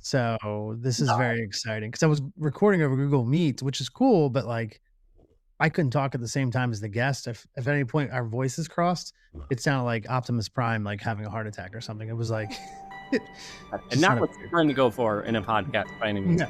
So this is very exciting because I was recording over Google Meet, which is cool, but like I couldn't talk at the same time as the guest. If at any point our voices crossed, it sounded like Optimus Prime like having a heart attack or something. It was like And just not kind of what you're weird. trying to go for in a podcast by any means. No.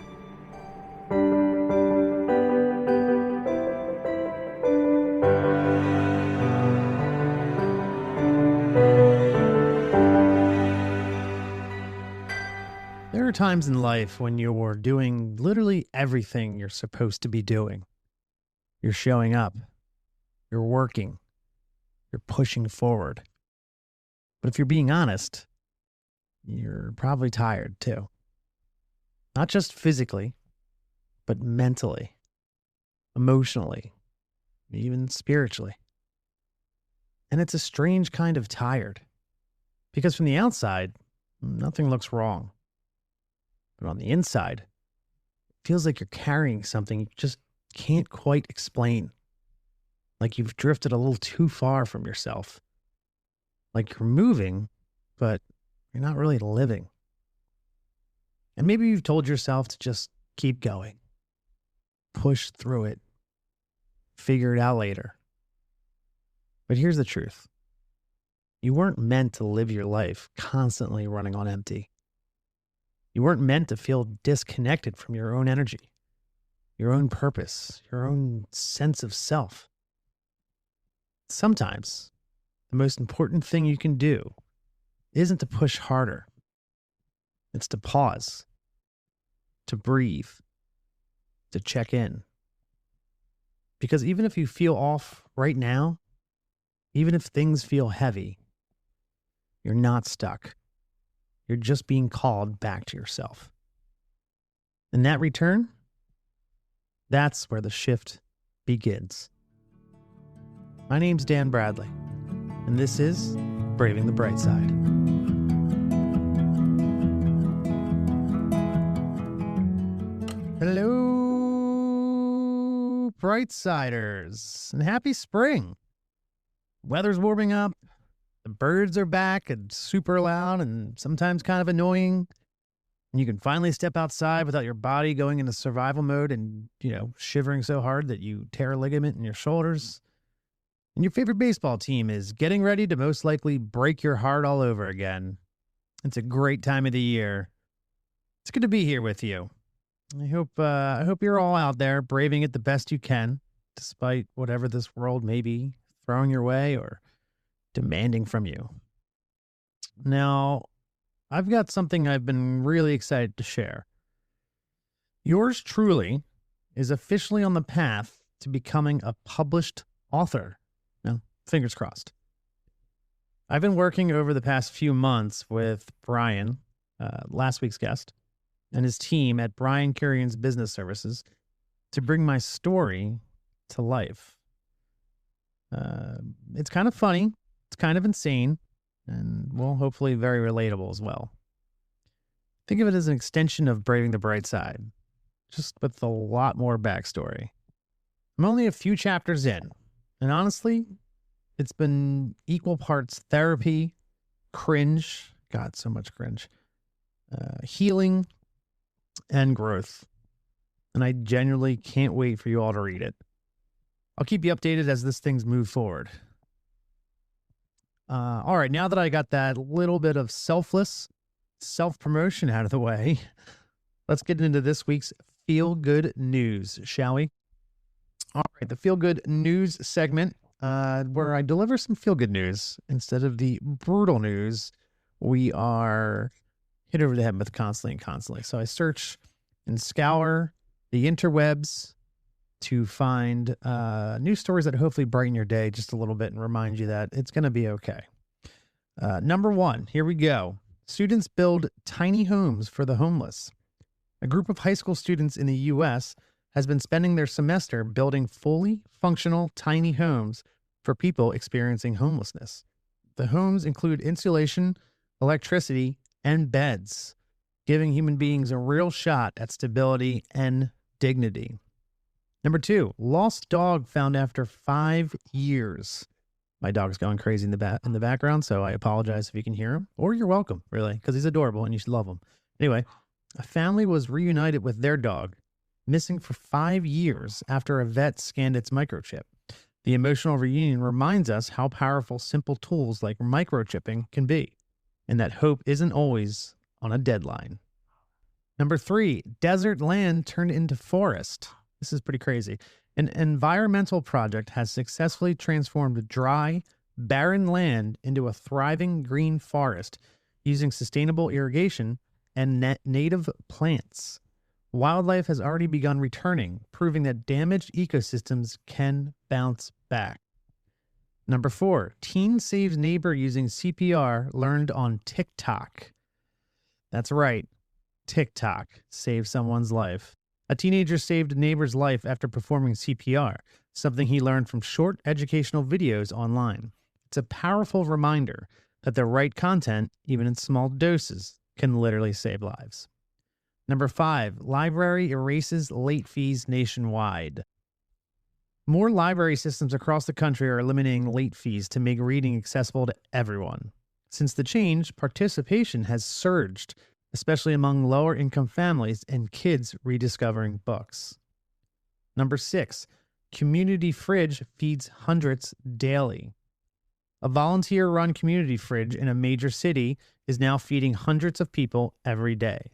There are times in life when you're doing literally everything you're supposed to be doing. You're showing up, you're working, you're pushing forward. But if you're being honest, you're probably tired too. Not just physically, but mentally, emotionally, even spiritually. And it's a strange kind of tired because from the outside, nothing looks wrong. But on the inside, it feels like you're carrying something you just can't quite explain. Like you've drifted a little too far from yourself. Like you're moving, but you're not really living. And maybe you've told yourself to just keep going, push through it, figure it out later. But here's the truth. You weren't meant to live your life constantly running on empty. You weren't meant to feel disconnected from your own energy, your own purpose, your own sense of self. Sometimes the most important thing you can do isn't to push harder. It's to pause, to breathe, to check in. Because even if you feel off right now, even if things feel heavy, you're not stuck. You're just being called back to yourself. And that return, that's where the shift begins. My name's Dan Bradley, and this is Braving the Brightside. Hello, Brightsiders, and happy spring. Weather's warming up. The birds are back and super loud and sometimes kind of annoying. And you can finally step outside without your body going into survival mode and, shivering so hard that you tear a ligament in your shoulders. And your favorite baseball team is getting ready to most likely break your heart all over again. It's a great time of the year. It's good to be here with you. I hope you're all out there braving it the best you can, despite whatever this world may be throwing your way or demanding from you. Now, I've got something I've been really excited to share. Yours truly is officially on the path to becoming a published author. Now, fingers crossed. I've been working over the past few months with Brian, last week's guest, and his team at Brian Curion's Business Services to bring my story to life. It's kind of funny. It's kind of insane and, well, hopefully very relatable as well. Think of it as an extension of Braving the Brightside, just with a lot more backstory. I'm only a few chapters in, and honestly, it's been equal parts therapy, cringe, God, so much cringe, healing, and growth. And I genuinely can't wait for you all to read it. I'll keep you updated as this thing's move forward. All right, now that I got that little bit of selfless self-promotion out of the way, let's get into this week's feel-good news, shall we? All right, the feel-good news segment, where I deliver some feel-good news instead of the brutal news we are hit over the head with constantly. So I search and scour the interwebs to find news stories that hopefully brighten your day just a little bit and remind you that it's going to be okay. Number one, here we go. Students build tiny homes for the homeless. A group of high school students in the U.S. has been spending their semester building fully functional tiny homes for people experiencing homelessness. The homes include insulation, electricity, and beds, giving human beings a real shot at stability and dignity. Number two, lost dog found after 5 years. My dog's going crazy in the background, so I apologize if you can hear him. Or you're welcome, really, because he's adorable and you should love him. Anyway, A family was reunited with their dog, missing for 5 years after a vet scanned its microchip. The emotional reunion reminds us how powerful simple tools like microchipping can be, and that hope isn't always on a deadline. Number 3, desert land turned into forest. This is pretty crazy. An environmental project has successfully transformed dry, barren land into a thriving green forest using sustainable irrigation and native plants. Wildlife has already begun returning, proving that damaged ecosystems can bounce back. Number 4, teen saves neighbor using CPR learned on TikTok. That's right, TikTok saved someone's life. A teenager saved a neighbor's life after performing CPR, something he learned from short educational videos online. It's a powerful reminder that the right content, even in small doses, can literally save lives. Number 5, library erases late fees nationwide. More library systems across the country are eliminating late fees to make reading accessible to everyone. Since the change, participation has surged, especially among lower income families and kids rediscovering books. Number 6, community fridge feeds hundreds daily. A volunteer run community fridge in a major city is now feeding hundreds of people every day.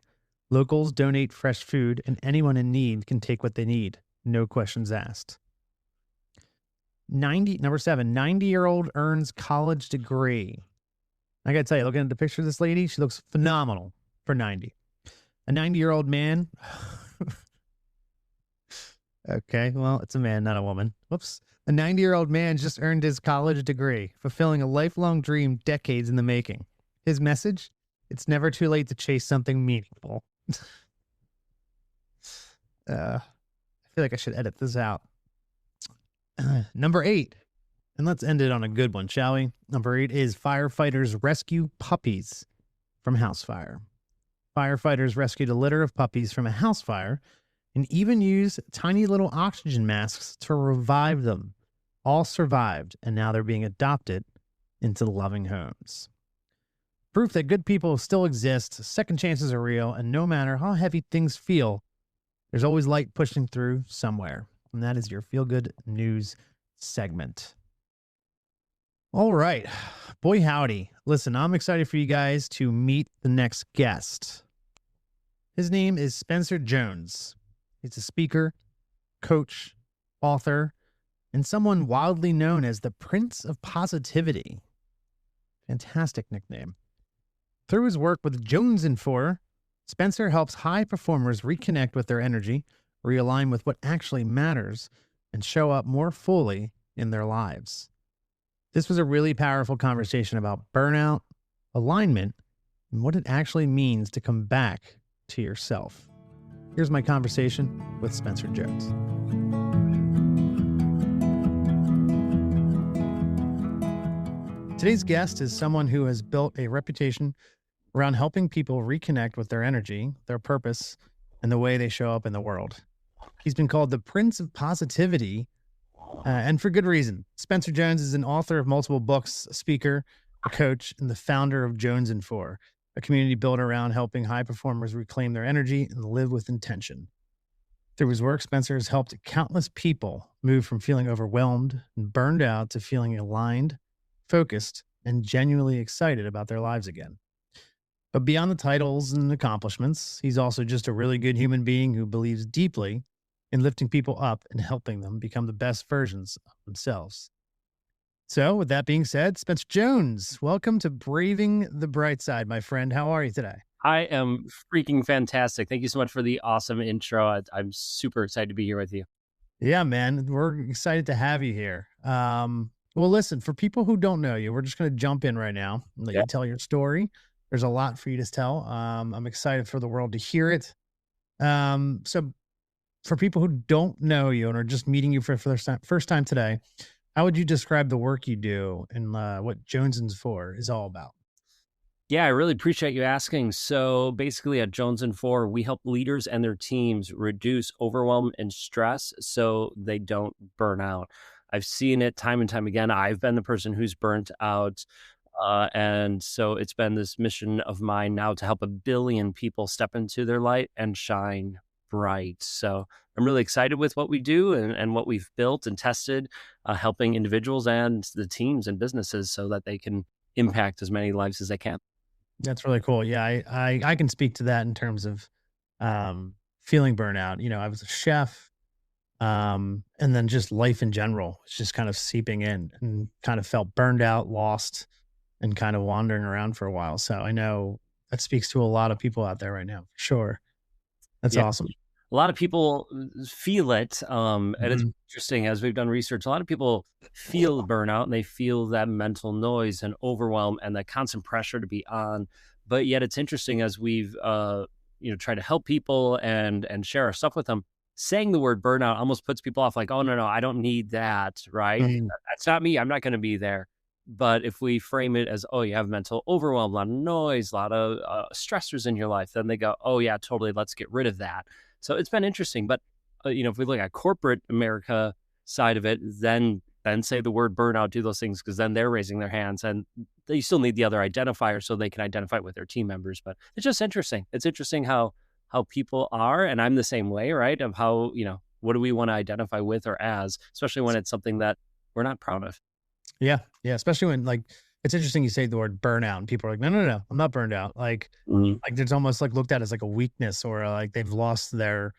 Locals donate fresh food, and anyone in need can take what they need. No questions asked. Number 7, 90-year-old earns college degree. I gotta tell you, looking at the picture of this lady, she looks phenomenal for 90. A 90-year-old man. Okay, well, it's a man, not a woman. Whoops. A 90-year-old man just earned his college degree, fulfilling a lifelong dream decades in the making. His message? It's never too late to chase something meaningful. I feel like I should edit this out. Number 8, and let's end it on a good one, shall we? Number 8 is firefighters rescue puppies from house fire. Firefighters rescued a litter of puppies from a house fire and even used tiny little oxygen masks to revive them. All survived, and now they're being adopted into loving homes. Proof that good people still exist, second chances are real, and no matter how heavy things feel, there's always light pushing through somewhere. And that is your feel-good news segment. All right. Boy, howdy. Listen, I'm excited for you guys to meet the next guest. His name is Spencer Jones. He's a speaker, coach, author, and someone wildly known as the Prince of Positivity. Fantastic nickname. Through his work with Jones and Four, Spencer helps high performers reconnect with their energy, realign with what actually matters, and show up more fully in their lives. This was a really powerful conversation about burnout, alignment, and what it actually means to come back to yourself. Here's my conversation with Spencer Jones. Today's guest is someone who has built a reputation around helping people reconnect with their energy, their purpose, and the way they show up in the world. He's been called the Prince of Positivity, and for good reason. Spencer Jones is an author of multiple books, a speaker, a coach, and the founder of Jones and Four, a community built around helping high performers reclaim their energy and live with intention. Through his work, Spencer has helped countless people move from feeling overwhelmed and burned out to feeling aligned, focused, and genuinely excited about their lives again. But beyond the titles and accomplishments, he's also just a really good human being who believes deeply in lifting people up and helping them become the best versions of themselves. So with that being said, Spencer Jones, welcome to Braving the Brightside, my friend. How are you today? I am freaking fantastic. Thank you so much for the awesome intro. I'm super excited to be here with you. Yeah, man. We're excited to have you here. Well, listen, for people who don't know you, we're just going to jump in right now and let you tell your story. There's a lot for you to tell. I'm excited for the world to hear it. So for people who don't know you and are just meeting you for the first time today, how would you describe the work you do and what Jones and Four is all about? Yeah, I really appreciate you asking. So basically at Jones and Four, we help leaders and their teams reduce overwhelm and stress so they don't burn out. I've seen it time and time again. I've been the person who's burnt out And so it's been this mission of mine now to help 1 billion people step into their light and shine bright. So I'm really excited with what we do and what we've built and tested, helping individuals and the teams and businesses so that they can impact as many lives as they can. That's really cool. Yeah, I can speak to that in terms of feeling burnout. I was a chef, and then just life in general was just kind of seeping in and kind of felt burned out, lost, and kind of wandering around for a while. So I know that speaks to a lot of people out there right now, for sure. That's Yeah. awesome. A lot of people feel it, and it's Mhm. interesting as we've done research. A lot of people feel burnout and they feel that mental noise and overwhelm and that constant pressure to be on. But yet, it's interesting as we've tried to help people and share our stuff with them. Saying the word burnout almost puts people off. Like, oh no, I don't need that. Right? Mhm. That's not me. I'm not going to be there. But if we frame it as, oh, you have mental overwhelm, a lot of noise, a lot of stressors in your life, then they go, oh yeah, totally. Let's get rid of that. So it's been interesting. But if we look at corporate America side of it, then say the word burnout, do those things because then they're raising their hands, and they still need the other identifier so they can identify it with their team members. But it's just interesting. It's interesting how people are, and I'm the same way, right? Of how what do we want to identify with or as, especially when it's something that we're not proud of. Yeah, yeah, especially when, like, it's interesting you say the word burnout and people are like, "No, no, no, I'm not burned out." Mhm. Like it's almost like looked at as like a weakness, or like they've lost their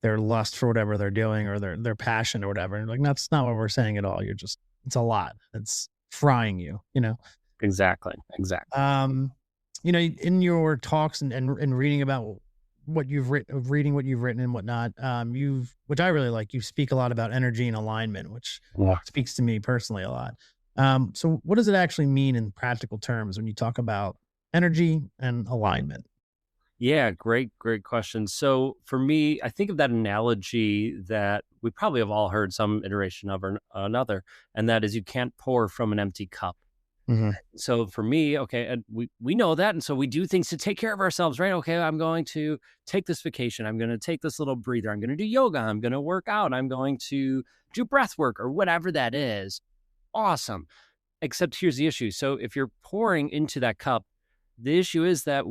lust for whatever they're doing, or their passion or whatever. And like that's not what we're saying at all. You're just it's a lot. It's frying you. Exactly. Exactly. Um, in your talks and reading about what you've written, reading what you've written and whatnot, which I really like, you speak a lot about energy and alignment, which Yeah. speaks to me personally a lot. So what does it actually mean in practical terms when you talk about energy and alignment? Yeah, great question. So for me, I think of that analogy that we probably have all heard some iteration of or another, and that is you can't pour from an empty cup. Hmm. So for me, okay, and we know that, and so we do things to take care of ourselves, right? Okay, I'm going to take this vacation. I'm going to take this little breather. I'm going to do yoga. I'm going to work out. I'm going to do breath work or whatever that is. Awesome. Except here's the issue. So if you're pouring into that cup, the issue is that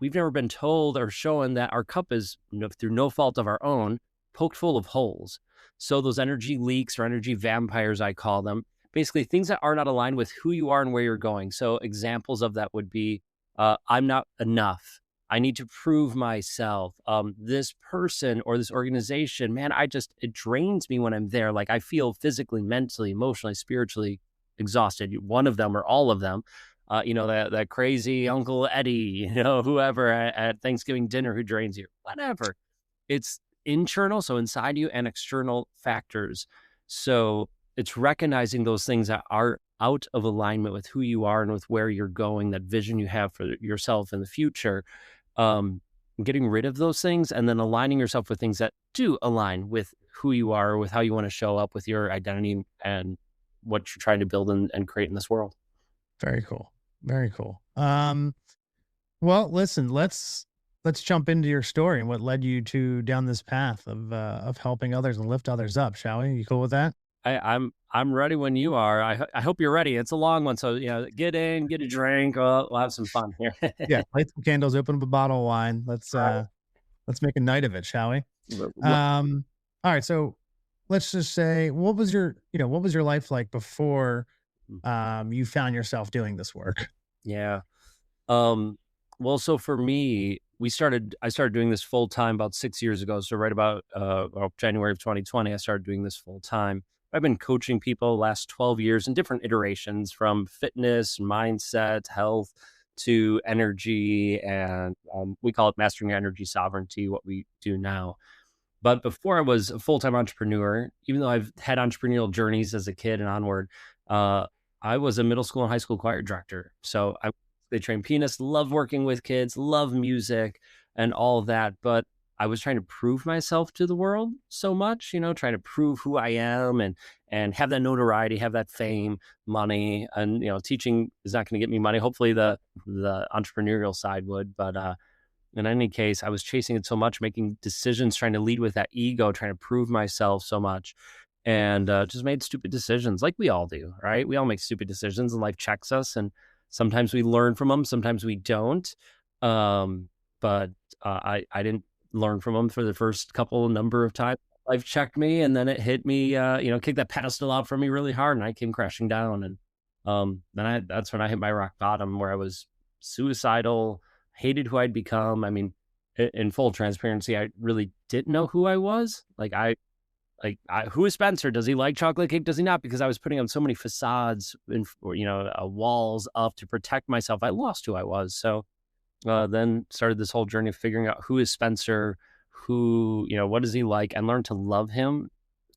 we've never been told or shown that our cup is, through no fault of our own, poked full of holes. So those energy leaks or energy vampires, I call them, basically things that are not aligned with who you are and where you're going. So examples of that would be, I'm not enough. I need to prove myself. This person or this organization, man, it drains me when I'm there. Like I feel physically, mentally, emotionally, spiritually exhausted. One of them or all of them, that crazy Uncle Eddie, whoever at Thanksgiving dinner who drains you, whatever. It's internal, so inside you, and external factors. So it's recognizing those things that are out of alignment with who you are and with where you're going, that vision you have for yourself in the future. Um, Getting rid of those things and then aligning yourself with things that do align with who you are, with how you want to show up, with your identity and what you're trying to build and create in this world. Very cool. Very cool. Well, listen, let's jump into your story and what led you to down this path of helping others and lift others up, shall we? You cool with that? I'm ready when you are. I hope you're ready. It's a long one, so get in, get a drink. We'll have some fun here. Yeah, light some candles, open up a bottle of wine. Let's make a night of it, shall we? Um, all right, so let's just say what was your life like before you found yourself doing this work? Yeah. Um, well, so for me, I started doing this full time about 6 years ago. So right about January of 2020, I started doing this full time. I've been coaching people the last 12 years in different iterations, from fitness, mindset, health to energy. And we call it mastering your energy sovereignty, what we do now. But before I was a full time entrepreneur, even though I've had entrepreneurial journeys as a kid and onward, uh, I was a middle school and high school choir director. So they train pianists, love working with kids, love music and all of that. But I was trying to prove myself to the world so much, trying to prove who I am and have that notoriety, have that fame, money, and teaching is not going to get me money. Hopefully the entrepreneurial side would, but in any case, I was chasing it so much, making decisions, trying to lead with that ego, trying to prove myself so much, and just made stupid decisions like we all do, right? We all make stupid decisions and life checks us. And Sometimes we learn from them, sometimes we don't. Um, but I didn't learn from them for the first couple number of times. Life checked me, and then it hit me, kicked that pedestal out from me really hard, and I came crashing down. And that's when I hit my rock bottom, where I was suicidal, hated who I'd become. I mean, in full transparency, I really didn't know who I was. Who is Spencer? Does he like chocolate cake? Does he not? Because I was putting on so many facades and walls up to protect myself. I lost who I was. So then started this whole journey of figuring out who is Spencer, what does he like, and learned to love him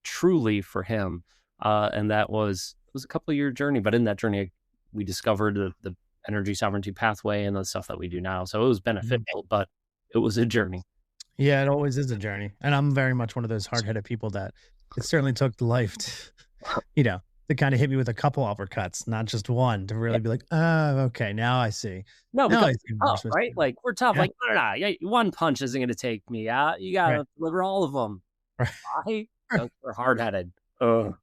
truly for him. And it was a couple of year journey, but in that journey, we discovered the energy sovereignty pathway and the stuff that we do now. So it was beneficial, but it was a journey. Yeah, it always is a journey. And I'm very much one of those hard-headed people that it certainly took the life to kind of hit me with a couple uppercuts, not just one, to really be like, oh, okay, now I see. No, Now because I see what we're we're tough, supposed to right? do. Like, we're tough. Yeah. Like, no. Yeah, one punch isn't going to take me out. You got Right. to deliver all of them. Right. Right? We're hard-headed. Ugh.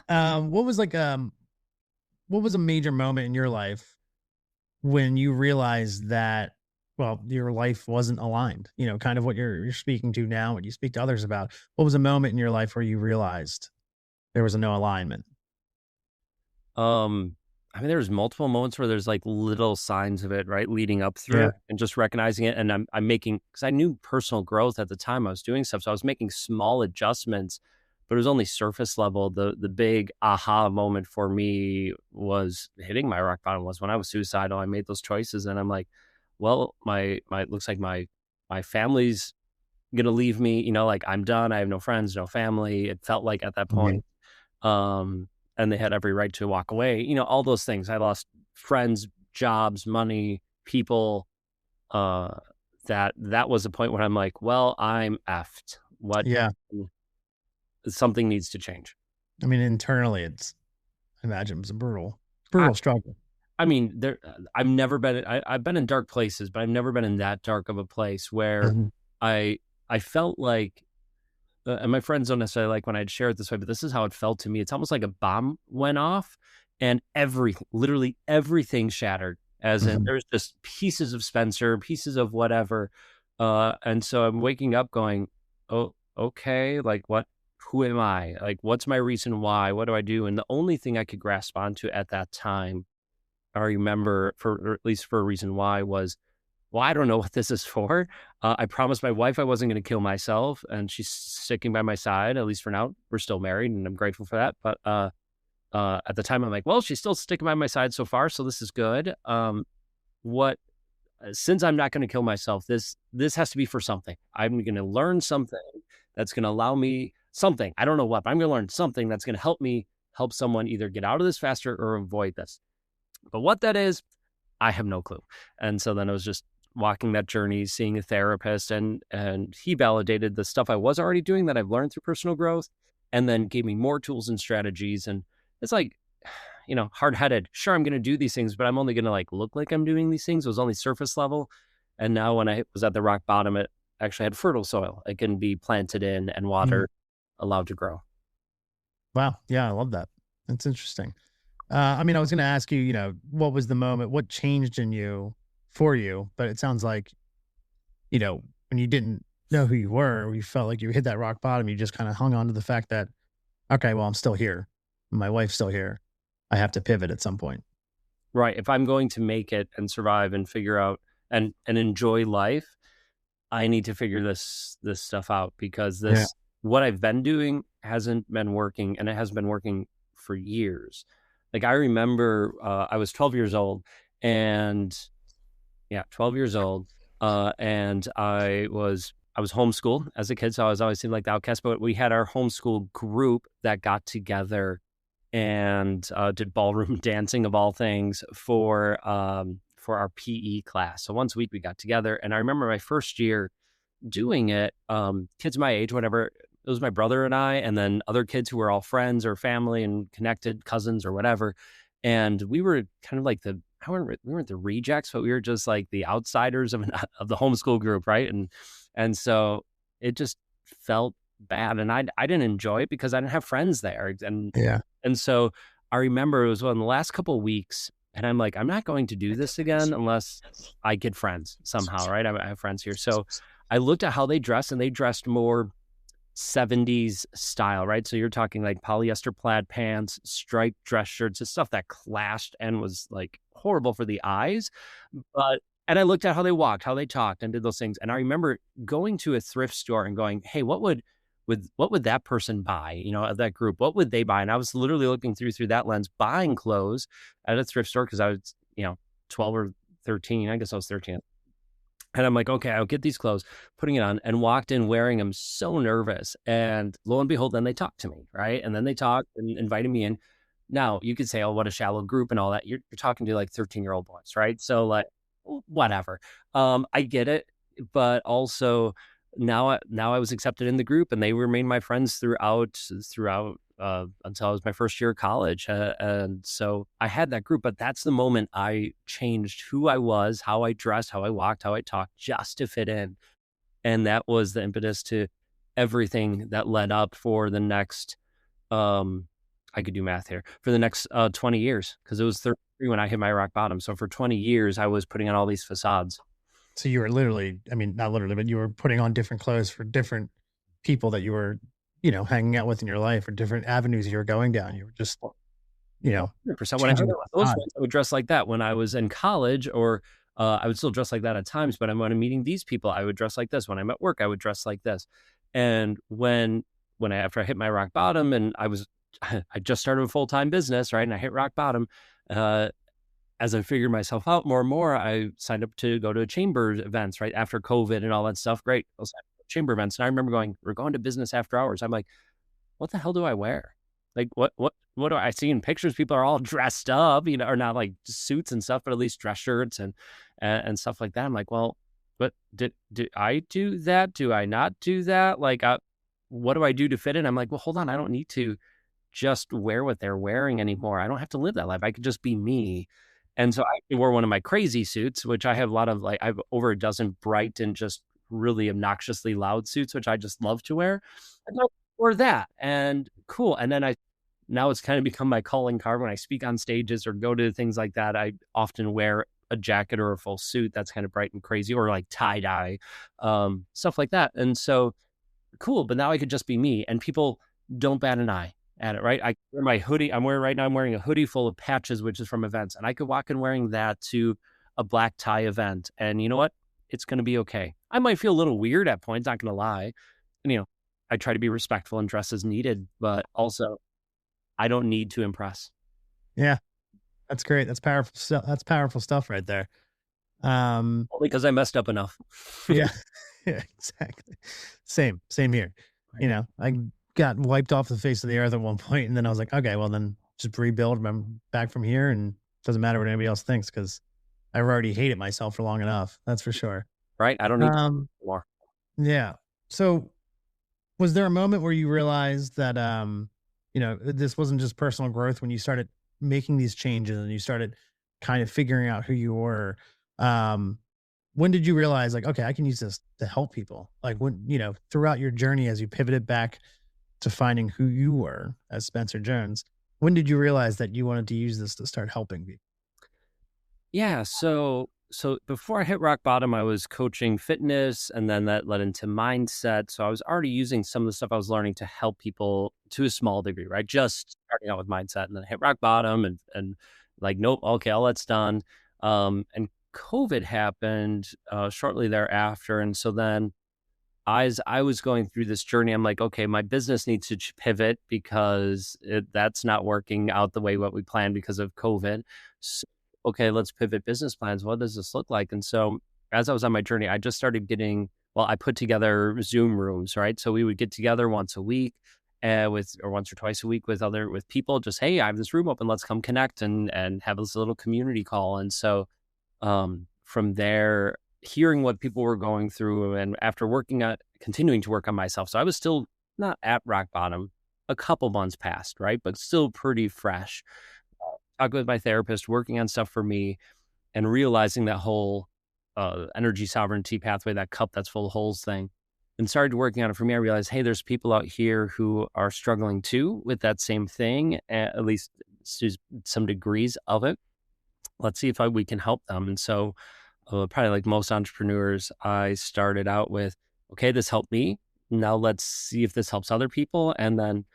What was what was a major moment in your life when you realized that, well, your life wasn't aligned? Kind of what you're speaking to now, what you speak to others about. What was a moment in your life where you realized there was no alignment? I mean, there's multiple moments where there's like little signs of it, right, leading up through Yeah. it, and just recognizing it. And I'm making, because I knew personal growth at the time I was doing stuff, so I was making small adjustments, but it was only surface level. The big aha moment for me was hitting my rock bottom, was when I was suicidal. I made those choices, and I'm like, well, my looks like my family's gonna leave me. Like, I'm done. I have no friends, no family. It felt like at that Mhm. point. And they had every right to walk away. All those things. I lost friends, jobs, money, people. Uh, that was a point where I'm like, well, I'm effed. What? Yeah. Something needs to change. I mean, internally, I imagine it was a I, brutal struggle. I mean, I've never been. I've been in dark places, but I've never been in that dark of a place where Mhm. I I felt like. And my friends don't necessarily like when I'd share it this way, but this is how it felt to me. It's almost like a bomb went off, and literally everything shattered. As in, Mhm. there's just pieces of Spencer, pieces of whatever. And so I'm waking up going, oh, okay, like what? Who am I? Like, what's my reason why? What do I do? And the only thing I could grasp onto at that time, I remember, or at least for a reason why, was, well, I don't know what this is for. I promised my wife I wasn't going to kill myself, and she's sticking by my side, at least for now. We're still married, and I'm grateful for that. But at the time, I'm like, well, she's still sticking by my side so far, so this is good. What? Since I'm not going to kill myself, this has to be for something. I'm going to learn something that's going to allow me something. I don't know what, but I'm going to learn something that's going to help me help someone either get out of this faster or avoid this. But what that is, I have no clue. And so then I was just walking that journey, seeing a therapist, and he validated the stuff I was already doing that I've learned through personal growth, and then gave me more tools and strategies. And it's like, hard-headed. Sure, I'm going to do these things, but I'm only going to like look like I'm doing these things. It was only surface level. And now when I was at the rock bottom, it actually had fertile soil. It can be planted in and Mhm. water, allowed to grow. Wow. Yeah, I love that. That's interesting. I mean, I was going to ask you, what was the moment, what changed in you for you? But it sounds like, when you didn't know who you were, or you felt like you hit that rock bottom, you just kind of hung on to the fact that, okay, well, I'm still here. My wife's still here. I have to pivot at some point. Right. If I'm going to make it and survive and figure out and enjoy life, I need to figure this stuff out, because Yeah. what I've been doing hasn't been working, and it has been working for years. Like, I remember I was 12 years old, and 12 years old, and I was homeschooled as a kid, so I was always seemed like the outcast. But we had our homeschool group that got together and did ballroom dancing, of all things, for our PE class. So once a week we got together, and I remember my first year doing it. Kids my age, whatever, it was my brother and I, and then other kids who were all friends or family and connected cousins or whatever. And we were kind of like we weren't the rejects, but we were just like the outsiders of the homeschool group, right? And so it just felt bad, and I didn't enjoy it because I didn't have friends there, Yeah. and so I remember it was one of the last couple of weeks. And I'm like, I'm not going to do this again unless I get friends somehow, right? I have friends here. So I looked at how they dress, and they dressed more 70s style, right? So you're talking like polyester plaid pants, striped dress shirts, and stuff that clashed and was like horrible for the eyes. But and I looked at how they walked, how they talked, and did those things. And I remember going to a thrift store and going, "Hey, what would that person buy? You know, of that group, what would they buy?" And I was literally looking through that lens, buying clothes at a thrift store because I was, 12 or 13. I guess I was 13. And I'm like, okay, I'll get these clothes, putting it on, and walked in wearing them, so nervous. And lo and behold, then they talked to me, right? And then they talked and invited me in. Now you could say, oh, what a shallow group and all that. You're talking to like 13-year-old boys, right? So like, whatever. I get it, but also now I was accepted in the group, and they remained my friends throughout until I was my first year of college. And so I had that group, but that's the moment I changed who I was, how I dressed, how I walked, how I talked, just to fit in. And that was the impetus to everything that led up for the next, I could do math here, for the next 20 years, because it was 33 when I hit my rock bottom. So for 20 years, I was putting on all these facades. So you were literally, I mean, not literally, but you were putting on different clothes for different people that you were, hanging out with in your life, or different avenues you were going down. You were just, you know, 100%. When I changing hung the out with those facade. friends, I would dress like that. When I was in college, or I would still dress like that at times, but when I'm meeting these people, I would dress like this. When I'm at work, I would dress like this. And after I hit my rock bottom, and I just started a full-time business, right? And I hit rock bottom. Uh, as I figured myself out more and more, I signed up to go to chamber events, right? After COVID and all that stuff. Great. I'll sign up for chamber events. And I remember going, we're going to business after hours. I'm like, what the hell do I wear? Like, what do I see in pictures? People are all dressed up, or not like suits and stuff, but at least dress shirts and stuff like that. I'm like, well, but did I do that? Do I not do that? Like, what do I do to fit in? I'm like, well, hold on. I don't need to just wear what they're wearing anymore. I don't have to live that life. I could just be me. And so I wore one of my crazy suits, which I have a lot of, like, I have over a dozen bright and just really obnoxiously loud suits, which I just love to wear. And I wore that, and cool. And then now it's kind of become my calling card when I speak on stages or go to things like that. I often wear a jacket or a full suit that's kind of bright and crazy, or like tie dye, stuff like that. And so cool, but now I could just be me, and people don't bat an eye at it, right? I wear my hoodie. I'm wearing a hoodie full of patches, which is from events, and I could walk in wearing that to a black tie event, and you know what? It's going to be okay. I might feel a little weird at points, not going to lie. And, I try to be respectful and dress as needed, but also I don't need to impress. Yeah, that's great. That's powerful stuff. That's powerful stuff right there. Only because I messed up enough. Yeah, yeah, exactly. Same here. I got wiped off the face of the earth at one point, and then I was like, okay, well then just rebuild. I'm back from here, and it doesn't matter what anybody else thinks, because I've already hated myself for long enough. That's for sure. Right? I don't need more. Yeah. So was there a moment where you realized that, this wasn't just personal growth when you started making these changes and you started kind of figuring out who you were? Um, when did you realize, like, okay, I can use this to help people? Like, when, throughout your journey, as you pivoted back to finding who you were as Spencer Jones, when did you realize that you wanted to use this to start helping people? Yeah. So before I hit rock bottom, I was coaching fitness, and then that led into mindset. So I was already using some of the stuff I was learning to help people to a small degree, right? Just starting out with mindset, and then I hit rock bottom, and like, nope, okay, all that's done. And COVID happened shortly thereafter. And so then as I was going through this journey, I'm like, okay, my business needs to pivot because that's not working out the way what we planned because of COVID. So, okay, let's pivot business plans. What does this look like? And so as I was on my journey, I just started I put together Zoom rooms, right? So we would get together once a week or once or twice a week with people, just, hey, I have this room open, let's come connect and have this little community call. And so from there, hearing what people were going through, and after continuing to work on myself. So I was still not at rock bottom, a couple months past, right? But still pretty fresh. Talking with my therapist, working on stuff for me, and realizing that whole energy sovereignty pathway, that cup that's full of holes thing, and started working on it for me. I realized, hey, there's people out here who are struggling too with that same thing, at least to some degrees of it. let's see if we can help them. And so, probably like most entrepreneurs, I started out with, okay, this helped me. Now let's see if this helps other people, and then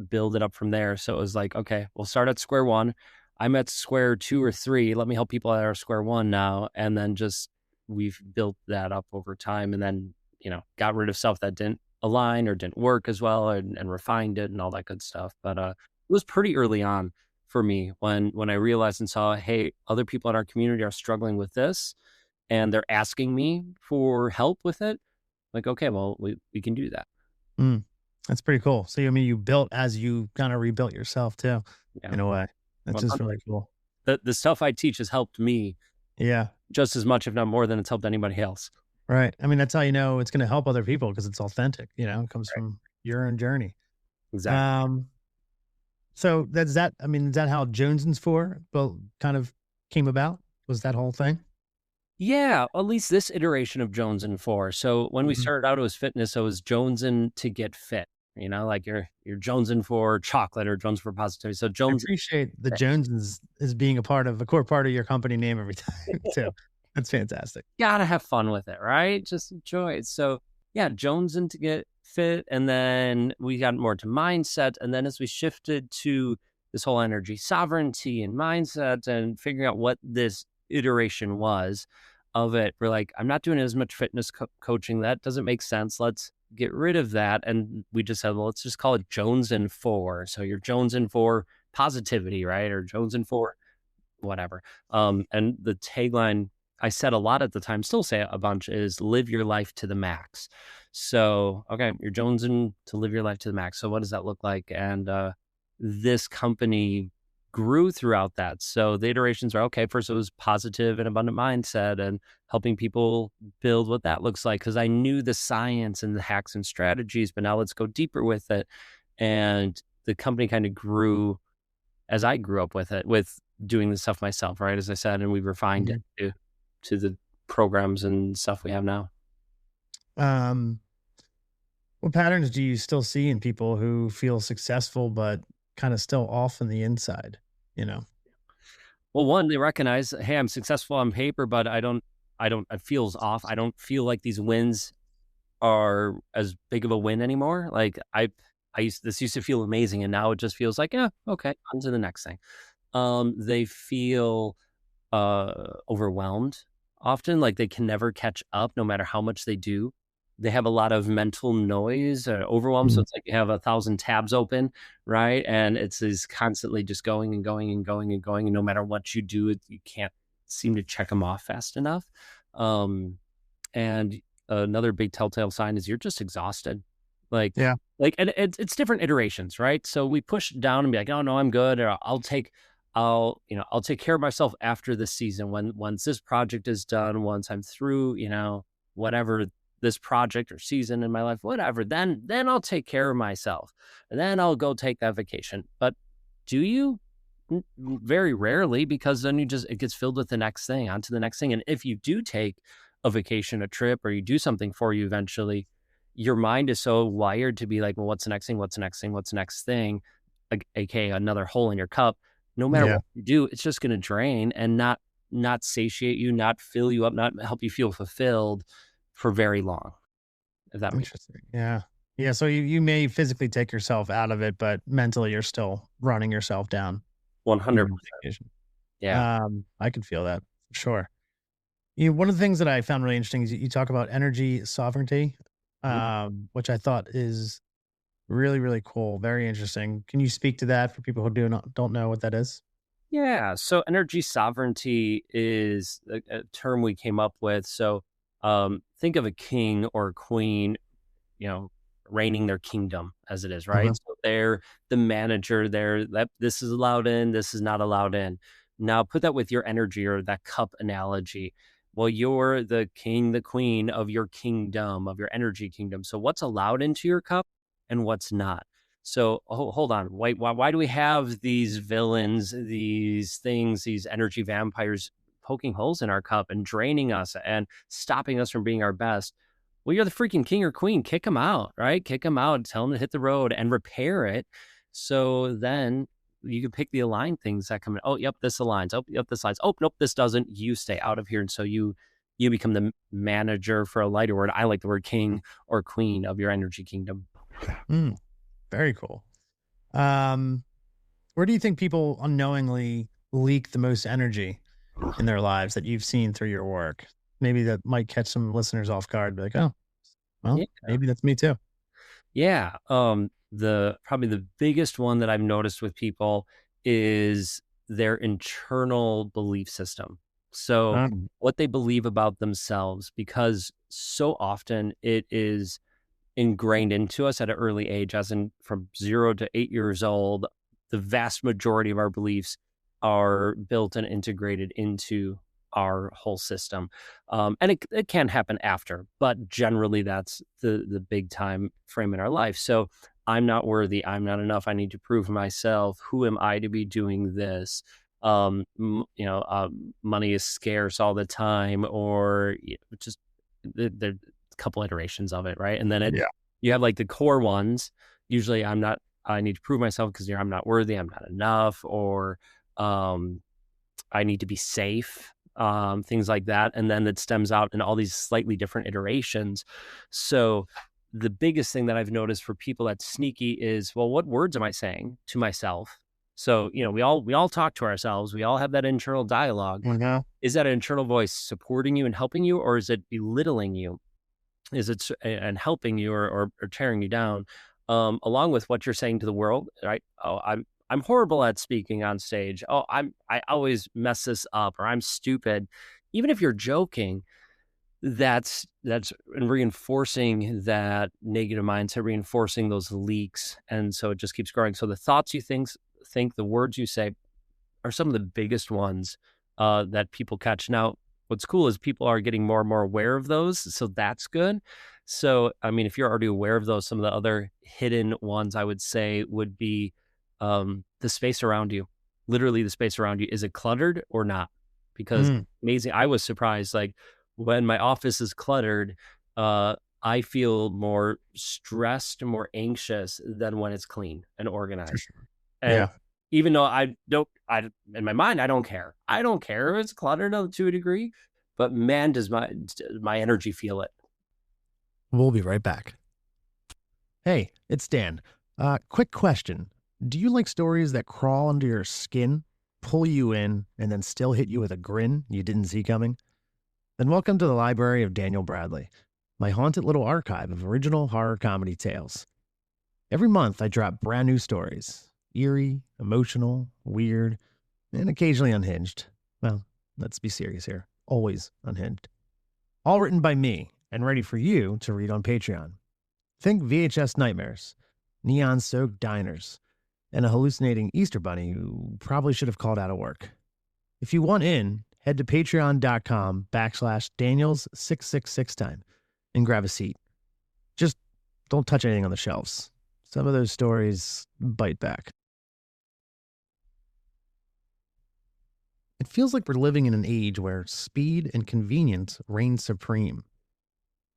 build it up from there. So it was like, okay, we'll start at square one. I'm at square two or three. Let me help people at our square one now. And then just we've built that up over time, and then, got rid of stuff that didn't align or didn't work as well, and refined it and all that good stuff. But it was pretty early on for me when I realized and saw, hey, other people in our community are struggling with this and they're asking me for help with it. Like, okay, well, we can do that. Mm, that's pretty cool. So, I mean, you built as you kind of rebuilt yourself too, Yeah. in a way. That's just 100. really cool. The stuff I teach has helped me Yeah. just as much, if not more, than it's helped anybody else. Right. I mean, that's how you know it's going to help other people because it's authentic. It comes Right. from your own journey. Exactly. Um, so that's that. I mean, is that how Jonesins for well kind of came about? Was that whole thing? Yeah, at least this iteration of Jones and Four. So when we Mhm. started out, it was fitness. So it was Jonesing to get fit. Like you're Jonesing for chocolate or Jones for positivity. So I Jones. appreciate the Jonesins as being a core part of your company name every time too. That's fantastic. Gotta have fun with it, right? Just enjoy it. So yeah, jonesing to get fit, and then we got more to mindset, and then as we shifted to this whole energy sovereignty and mindset and figuring out what this iteration was of it, we're like, I'm not doing as much fitness coaching. That doesn't make sense. Let's get rid of that. And we just said, well, let's just call it Jones and for. So you're jonesing for positivity, right? Or jonesing for whatever. And the tagline I said a lot at the time, still say a bunch, is live your life to the max. So, okay, you're jonesing to live your life to the max. So what does that look like? And this company grew throughout that. So the iterations are, okay, first it was positive and abundant mindset and helping people build what that looks like. Cause I knew the science and the hacks and strategies, but now let's go deeper with it. And the company kind of grew as I grew up with it, with doing this stuff myself, right? As I said, and we refined it Mhm. to the programs and stuff we have now. Um, what patterns do you still see in people who feel successful but kind of still off on the inside? You know? Well, one, they recognize, hey, I'm successful on paper, but it feels off. I don't feel like these wins are as big of a win anymore. Like this used to feel amazing, and now it just feels like, yeah, okay, on to the next thing. They feel overwhelmed often, like they can never catch up no matter how much they do. They have a lot of mental noise or overwhelm. So Mhm. it's like you have 1,000 tabs open, right? And it's is constantly just going and going and going and going. And no matter what you do, you can't seem to check them off fast enough. Um, and another big telltale sign is you're just exhausted. Like, Yeah. and it's different iterations, right? So we push down and be like, oh no, I'm good, or I'll take care of myself after this season. Once this project is done, once I'm through, whatever this project or season in my life, whatever, then I'll take care of myself. And then I'll go take that vacation. But do you? Very rarely, because then it gets filled with the next thing, onto the next thing. And if you do take a vacation, a trip, or you do something for you eventually, your mind is so wired to be like, well, what's the next thing? What's the next thing? What's the next thing? AKA another hole in your cup. No matter Yeah. what you do, it's just going to drain and not satiate you, not fill you up, not help you feel fulfilled for very long. If that makes Interesting. Yeah. Yeah. So you may physically take yourself out of it, but mentally you're still running yourself down even on 100%. vacation. Yeah. I can feel that for sure. One of the things that I found really interesting is you talk about energy sovereignty, Mhm. which I thought is really, really cool. Very interesting. Can you speak to that for people who don't know what that is? Yeah. So energy sovereignty is a term we came up with. So think of a king or a queen, you know, reigning their kingdom as it is, right? Uh-huh. So they're the manager there, that this is allowed in, this is not allowed in. Now put that with your energy or that cup analogy. Well, you're the king, the queen of your kingdom, of your energy kingdom. So what's allowed into your cup and what's not? So hold on. Why do we have these villains, these things, these energy vampires poking holes in our cup and draining us and stopping us from being our best? Well, you're the freaking king or queen. Kick them out, right? Kick them out. Tell them to hit the road and repair it. So then you can pick the align things that come in. Oh, yep, this aligns. Oh, yep, this aligns. Oh, nope, this doesn't. You stay out of here. And so you become the manager, for a lighter word. I like the word king or queen of your energy kingdom. Very cool. Where do you think people unknowingly leak the most energy in their lives that you've seen through your work? Maybe that might catch some listeners off guard. Be like, oh, well, Yeah. maybe that's me too. Yeah. Probably the biggest one that I've noticed with people is their internal belief system. So what they believe about themselves, because so often it is ingrained into us at an early age, as in from 0 to 8 years old, the vast majority of our beliefs are built and integrated into our whole system. And it can happen after, but generally that's the big time frame in our life. So I'm not worthy. I'm not enough. I need to prove myself. Who am I to be doing this? Money is scarce all the time, or just the couple iterations of it, right? And then you have like the core ones. Usually I need to prove myself because I'm not worthy, I'm not enough, or I need to be safe, things like that. And then it stems out in all these slightly different iterations. So the biggest thing that I've noticed for people that's sneaky is, well, what words am I saying to myself? So, we all talk to ourselves. We all have that internal dialogue. Mm-hmm. Is that internal voice supporting you and helping you, or is it belittling you? Is it and helping you or tearing you down, along with what you're saying to the world, right? Oh, I'm horrible at speaking on stage. Oh, I always mess this up, or I'm stupid. Even if you're joking, that's reinforcing that negative mindset, reinforcing those leaks, and so it just keeps growing. So the thoughts you think, the words you say, are some of the biggest ones that people catch. Now, what's cool is people are getting more and more aware of those, so that's good. So, I mean, if you're already aware of those, some of the other hidden ones I would say would be the space around you. Literally, the space around you. Is it cluttered or not? Because amazing, I was surprised. Like when my office is cluttered, I feel more stressed, more anxious than when it's clean and organized. And even though in my mind, I don't care. I don't care if it's cluttered to a degree, but man, does my energy feel it. We'll be right back. Hey, it's Dan. Quick question. Do you like stories that crawl under your skin, pull you in, and then still hit you with a grin you didn't see coming? Then welcome to the library of Daniel Bradley, my haunted little archive of original horror comedy tales. Every month, I drop brand new stories. Eerie, emotional, weird, and occasionally unhinged. Well, let's be serious here. Always unhinged. All written by me and ready for you to read on Patreon. Think VHS nightmares, neon-soaked diners, and a hallucinating Easter bunny who probably should have called out of work. If you want in, head to patreon.com/Daniels666 and grab a seat. Just don't touch anything on the shelves. Some of those stories bite back. It feels like we're living in an age where speed and convenience reign supreme.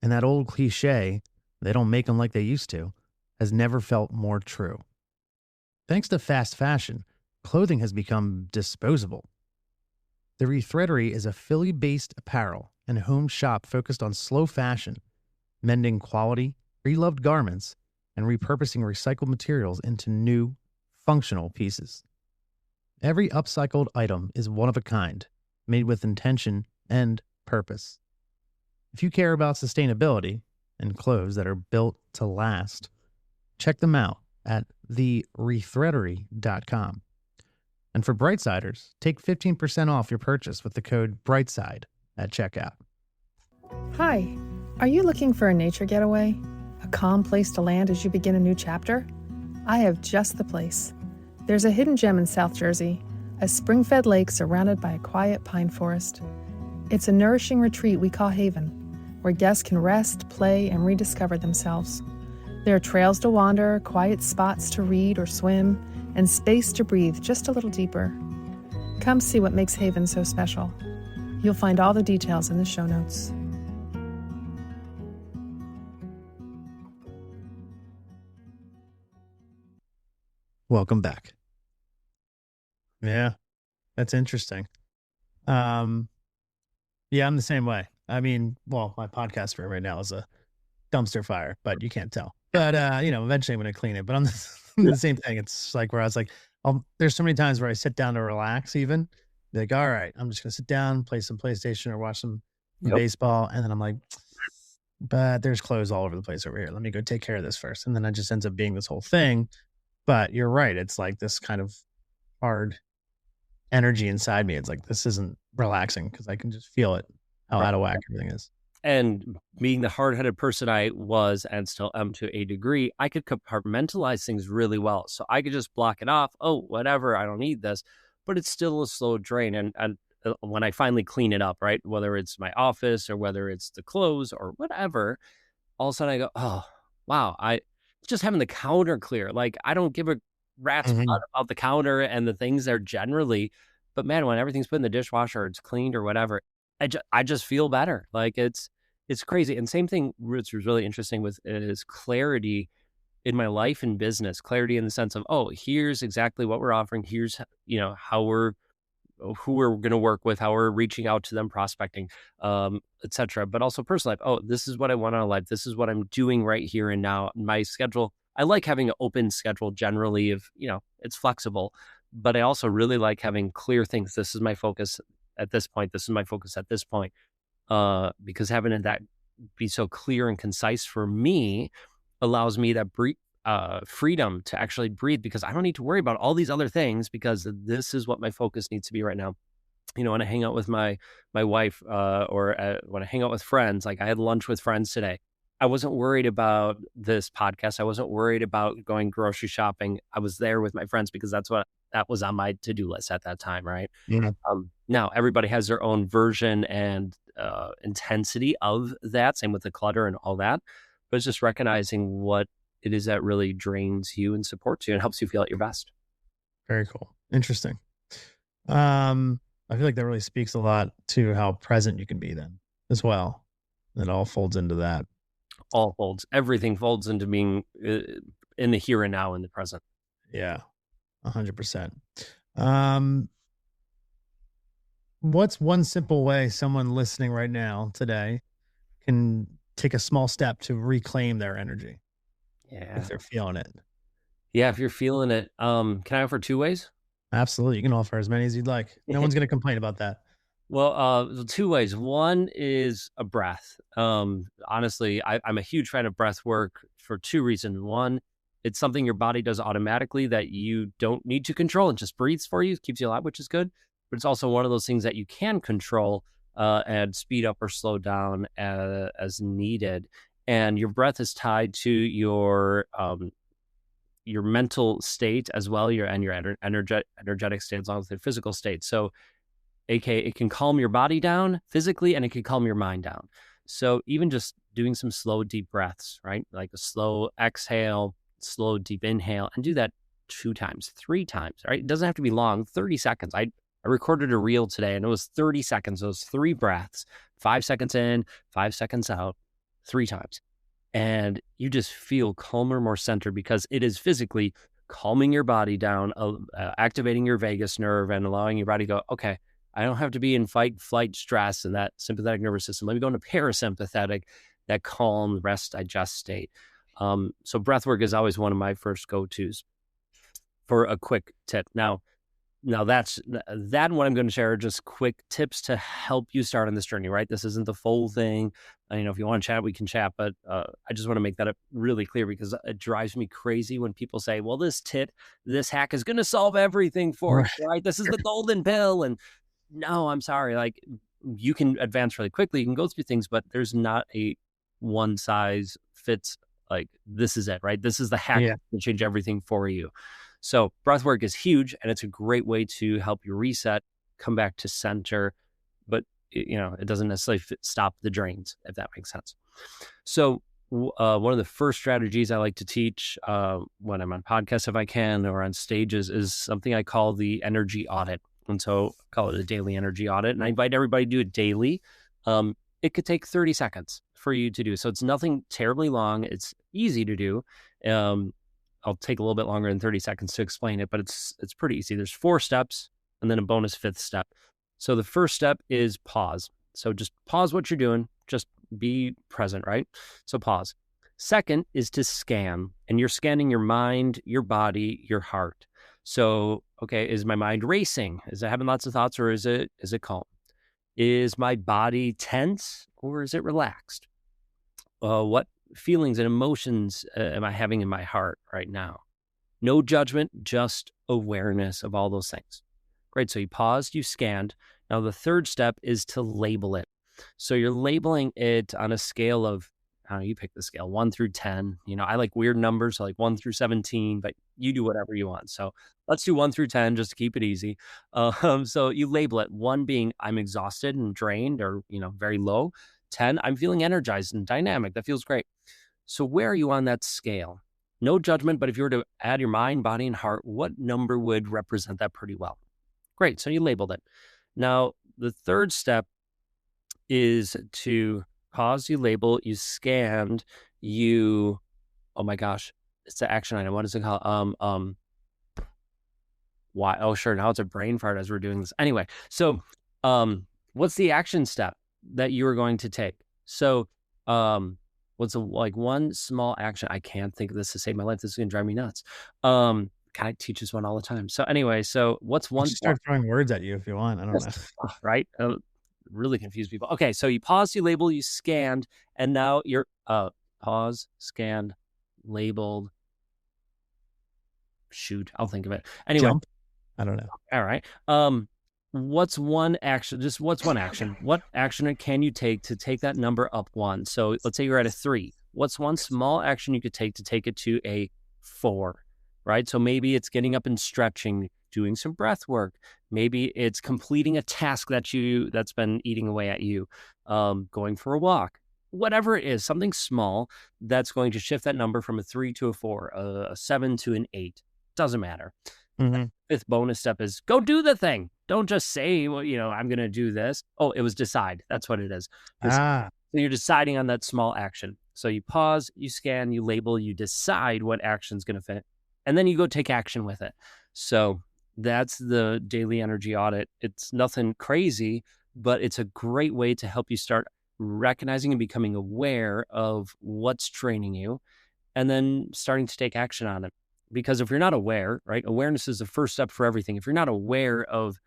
And that old cliche, they don't make them like they used to, has never felt more true. Thanks to fast fashion, clothing has become disposable. The Rethreadery is a Philly-based apparel and home shop focused on slow fashion, mending quality, reloved garments, and repurposing recycled materials into new, functional pieces. Every upcycled item is one of a kind, made with intention and purpose. If you care about sustainability and clothes that are built to last, check them out at therethreadery.com. And for Brightsiders, take 15% off your purchase with the code BRIGHTSIDE at checkout. Hi, are you looking for a nature getaway? A calm place to land as you begin a new chapter? I have just the place. There's a hidden gem in South Jersey, a spring-fed lake surrounded by a quiet pine forest. It's a nourishing retreat we call Haven, where guests can rest, play, and rediscover themselves. There are trails to wander, quiet spots to read or swim, and space to breathe just a little deeper. Come see what makes Haven so special. You'll find all the details in the show notes. Welcome back. Yeah, that's interesting. Um, yeah, I'm the same way. I mean, well, my podcast room right now is a dumpster fire, but you can't tell. But eventually I'm gonna clean it. But I'm the same thing. It's like where I was like, there's so many times where I sit down to relax, even like, all right, I'm just gonna sit down, play some PlayStation or watch some Yep. baseball, and then I'm like, but there's clothes all over the place over here. Let me go take care of this first, and then it just ends up being this whole thing. But you're right. It's like this kind of hard energy inside me. It's like this isn't relaxing because I can just feel it how Right. out of whack everything is. And being the hard-headed person I was and still am to a degree, I could compartmentalize things really well. So I could just block it off. Oh, whatever, I don't need this. But it's still a slow drain. And when I finally clean it up, right, whether it's my office or whether it's the clothes or whatever, all of a sudden I go, oh, wow, I just having the counter clear. Like I don't give a rat's butt Mhm. about the counter and the things there generally. But man, when everything's put in the dishwasher or it's cleaned or whatever, I just feel better. Like it's crazy. And same thing, which was really interesting with is clarity in my life and business, clarity in the sense of, oh, here's exactly what we're offering. Here's, how we're, who we're going to work with, how we're reaching out to them, prospecting, etc. But also personal life. Oh, this is what I want out of life. This is what I'm doing right here and now. My schedule, I like having an open schedule generally if, it's flexible, but I also really like having clear things. This is my focus at this point. This is my focus at this point. Because having that be so clear and concise for me allows me that freedom to actually breathe because I don't need to worry about all these other things because this is what my focus needs to be right now. When I hang out with my wife or when I hang out with friends, like I had lunch with friends today. I wasn't worried about this podcast. I wasn't worried about going grocery shopping. I was there with my friends because that was on my to-do list at that time, right? Yeah. Now everybody has their own version and intensity of that. Same with the clutter and all that. But it's just recognizing what it is that really drains you and supports you and helps you feel at your best. Very cool. Interesting. I feel like that really speaks a lot to how present you can be then as well. It all folds into that. All folds. Everything folds into being in the here and now in the present. Yeah. 100%. Um, what's one simple way someone listening right now today can take a small step to reclaim their energy if Yeah. they're feeling it? Yeah. If you're feeling it, can I offer 2 ways? Absolutely. You can offer as many as you'd like. No one's going to complain about that. Well, 2 ways. One is a breath. Honestly, I'm a huge fan of breath work for 2 reasons. One, it's something your body does automatically that you don't need to control. It just breathes for you, keeps you alive, which is good. But it's also one of those things that you can control and speed up or slow down as needed. And your breath is tied to your mental state as well, your energetic state, as long as your physical state. So aka it can calm your body down physically and it can calm your mind down. So even just doing some slow deep breaths, right, like a slow exhale, slow deep inhale, and do that 2 times 3 times, right? It doesn't have to be long. 30 seconds. I recorded a reel today and it was 30 seconds, those 3 breaths, 5 seconds in, 5 seconds out, 3 times, and you just feel calmer, more centered because it is physically calming your body down, activating your vagus nerve and allowing your body to go, okay, I don't have to be in fight, flight, stress and that sympathetic nervous system. Let me go into parasympathetic, that calm, rest, digest state. So breath work is always one of my first go-tos for a quick tip. Now that's that. What I'm going to share are just quick tips to help you start on this journey, right? This isn't the full thing. If you want to chat, we can chat, but I just want to make that really clear because it drives me crazy when people say, well, this hack is going to solve everything for Right. you, right? This is the golden pill. And no, I'm sorry. Like you can advance really quickly. You can go through things, but there's not a one size fits. Like this is it, right? This is the hack Yeah. that can change everything for you. So breath work is huge and it's a great way to help you reset, come back to center, but it doesn't necessarily stop the drains, if that makes sense. So one of the first strategies I like to teach when I'm on podcasts, if I can, or on stages is something I call the energy audit. And so I call it a daily energy audit. And I invite everybody to do it daily. It could take 30 seconds for you to do. So it's nothing terribly long. It's easy to do. I'll take a little bit longer than 30 seconds to explain it, but it's pretty easy. There's 4 steps. and then a bonus fifth step. So the first step is pause. So just pause what you're doing. Just be present, right? So pause. Second is to scan, and you're scanning your mind, your body, your heart. So, okay, is my mind racing? Is it having lots of thoughts, or is it calm? Is my body tense, or is it relaxed? What feelings and emotions am I having in my heart right now? No judgment, just awareness of all those things. Great. So you paused, you scanned. Now the third step is to label it. So you're labeling it on a scale of, you pick the scale, 1 through 10. I like weird numbers, so like 1 through 17, but you do whatever you want. So let's do 1 through 10 just to keep it easy. So you label it, 1 being I'm exhausted and drained, or, very low. 10, I'm feeling energized and dynamic. That feels great. So where are you on that scale? No judgment, but if you were to add your mind, body, and heart, what number would represent that pretty well? Great. So you labeled it. Now, the third step is to pause, you label, you scanned, oh my gosh, it's the action item. What is it called? Why? Oh, sure. Now it's a brain fart as we're doing this. Anyway, so what's the action step that you are going to take? So what's one small action? I can't think of this to save my life. This is going to drive me nuts. Kai teaches one all the time. So anyway, so what's one? Start throwing words at you if you want. I don't know. Right? Really confuse people. Okay, so you paused, you labeled, you scanned, and now you're pause, scanned, labeled. Shoot, I'll think of it. Anyway. Jump? I don't know. All right. What's one action? Just what's one action? What action can you take to take that number up 1? So let's say you're at a 3. What's one small action you could take to take it to a 4? Right? So maybe it's getting up and stretching, doing some breath work. Maybe it's completing a task that's been eating away at you, going for a walk. Whatever it is, something small that's going to shift that number from a 3 to a 4, a 7 to an 8. Doesn't matter. Mm-hmm. Fifth bonus step is go do the thing. Don't just say, well, I'm going to do this. Oh, it was decide. That's what it is. So you're deciding on that small action. So you pause, you scan, you label, you decide what action's going to fit, and then you go take action with it. So that's the daily energy audit. It's nothing crazy, but it's a great way to help you start recognizing and becoming aware of what's draining you, and then starting to take action on it. Because if you're not aware, right, awareness is the first step for everything. If you're not aware of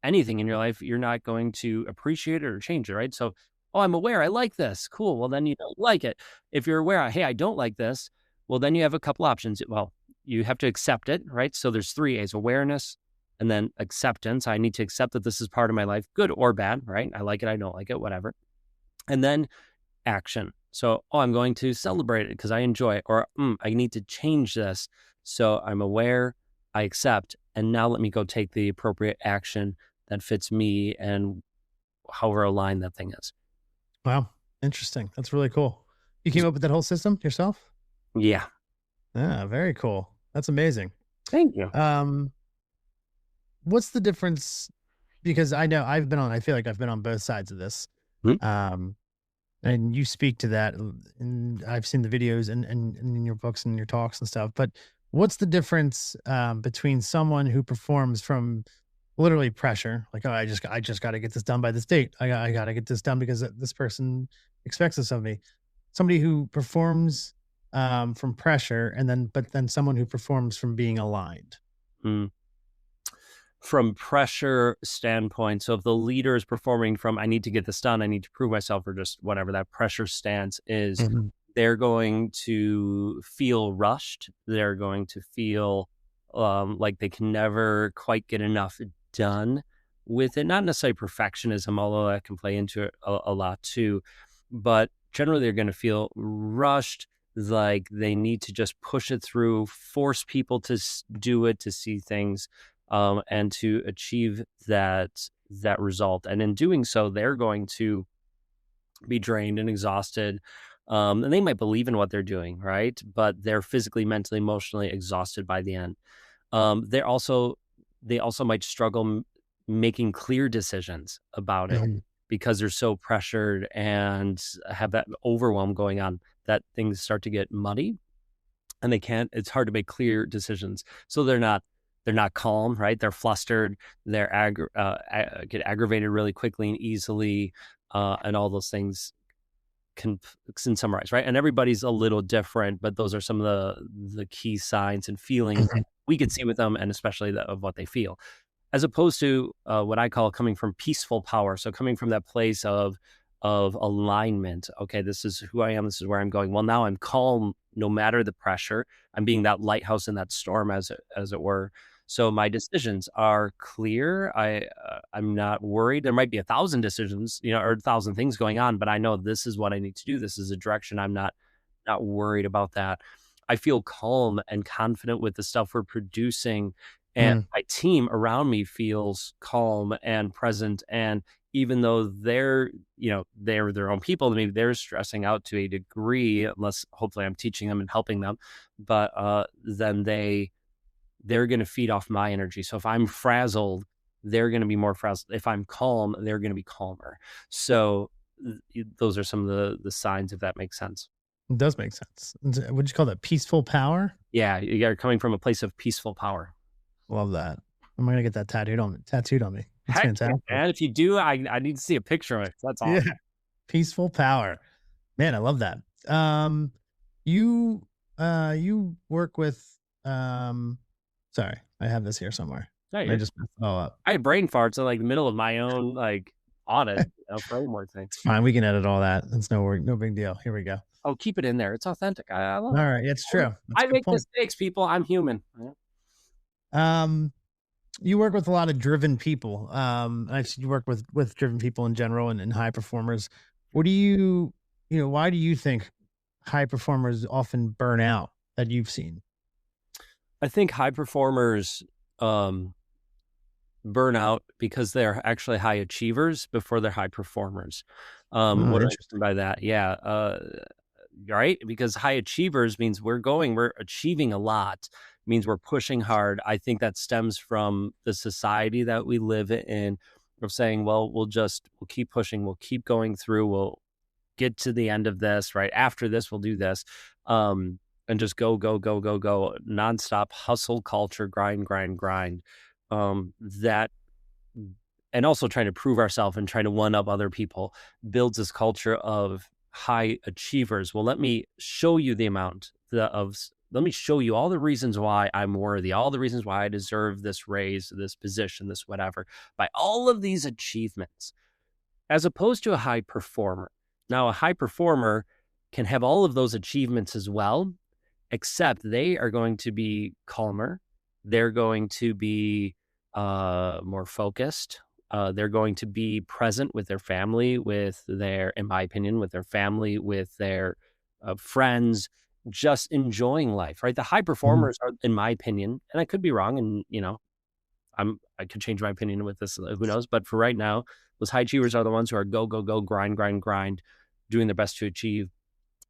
anything in your life, you're not going to appreciate it or change it, right? So, I'm aware, I like this. Cool. Well, then you don't like it. If you're aware, hey, I don't like this, well, then you have a couple options. Well, you have to accept it, right? So there's 3 A's: awareness, and then acceptance. I need to accept that this is part of my life, good or bad, right? I like it, I don't like it, whatever. And then action. So, I'm going to celebrate it because I enjoy it, or I need to change this. So I'm aware, I accept, and now let me go take the appropriate action that fits me and however aligned that thing is. Wow. Interesting. That's really cool. You came up with that whole system yourself? Yeah. Yeah, very cool. That's amazing. Thank you. What's the difference? Because I know I feel like I've been on both sides of this. Mm-hmm. And you speak to that, and I've seen the videos and in your books and your talks and stuff, but what's the difference between someone who performs from literally pressure, like, I just got to get this done by this date. I got to get this done because this person expects this of me. Somebody who performs from pressure, but then someone who performs from being aligned. From pressure standpoint, so if the leader is performing from I need to get this done, I need to prove myself, or just whatever that pressure stance is, they're going to feel rushed. They're going to feel like they can never quite get enough done with it. Not necessarily perfectionism, although that can play into it a lot too. But generally, they're going to feel rushed, like they need to just push it through, force people to do it, to see things, and to achieve that result. And in doing so, they're going to be drained and exhausted. And they might believe in what they're doing, right? But they're physically, mentally, emotionally exhausted by the end. They also might struggle making clear decisions about it because they're so pressured and have that overwhelm going on that things start to get muddy, and it's hard to make clear decisions. So they're not they're not calm, right? They're flustered. They're get aggravated really quickly and easily, and all those things can summarize, right? And everybody's a little different, but those are some of the key signs and feelings we could see with them, and especially of what they feel, as opposed to what I call coming from peaceful power. So coming from that place of alignment. Okay, this is who I am. This is where I'm going. Well, now I'm calm no matter the pressure. I'm being that lighthouse in that storm, as it were. So my decisions are clear. I'm not worried. There might be 1,000 decisions, or 1,000 things going on, but I know this is what I need to do. This is a direction. I'm not worried about that. I feel calm and confident with the stuff we're producing, and my team around me feels calm and present. And even though they're their own people, maybe they're stressing out to a degree, unless hopefully I'm teaching them and helping them, but then they're going to feed off my energy. So if I'm frazzled, they're going to be more frazzled. If I'm calm, they're going to be calmer. So those are some of the signs, if that makes sense. It does make sense. Would you call that peaceful power? Yeah, you're coming from a place of peaceful power. Love that. I'm going to get that tattooed on me. It's fantastic. And if you do, I need to see a picture of it. That's awesome. Yeah. Peaceful power. Man, I love that. You work with sorry, I have this here somewhere. No, I just messed it all up. I had brain farts in the middle of my own audit framework thing. It's fine. We can edit all that. It's no big deal. Here we go. Oh, keep it in there. It's authentic. I love it. All right, it's true. I make mistakes, people. I'm human. You work with a lot of driven people. You work with driven people in general and high performers. What do why do you think high performers often burn out that you've seen? I think high performers burn out because they're actually high achievers before they're high performers. What do I mean by that? Yeah. Right? Because high achievers means we're achieving a lot, means we're pushing hard. I think that stems from the society that we live in, of saying, well, we'll keep pushing, we'll keep going through, we'll get to the end of this, right? After this, we'll do this. And just go, nonstop hustle culture, grind. That, and also trying to prove ourselves and trying to one up other people, builds this culture of high achievers. Well, let me show you let me show you all the reasons why I'm worthy, all the reasons why I deserve this raise, this position, this whatever, by all of these achievements, as opposed to a high performer. Now, a high performer can have all of those achievements as well, except they are going to be calmer. They're going to be more focused. They're going to be present with their family, in my opinion, with their family, with their friends, just enjoying life, right? The high performers are, in my opinion, and I could be wrong, and I could change my opinion with this, who knows? But for right now, those high achievers are the ones who are go, grind, doing their best to achieve.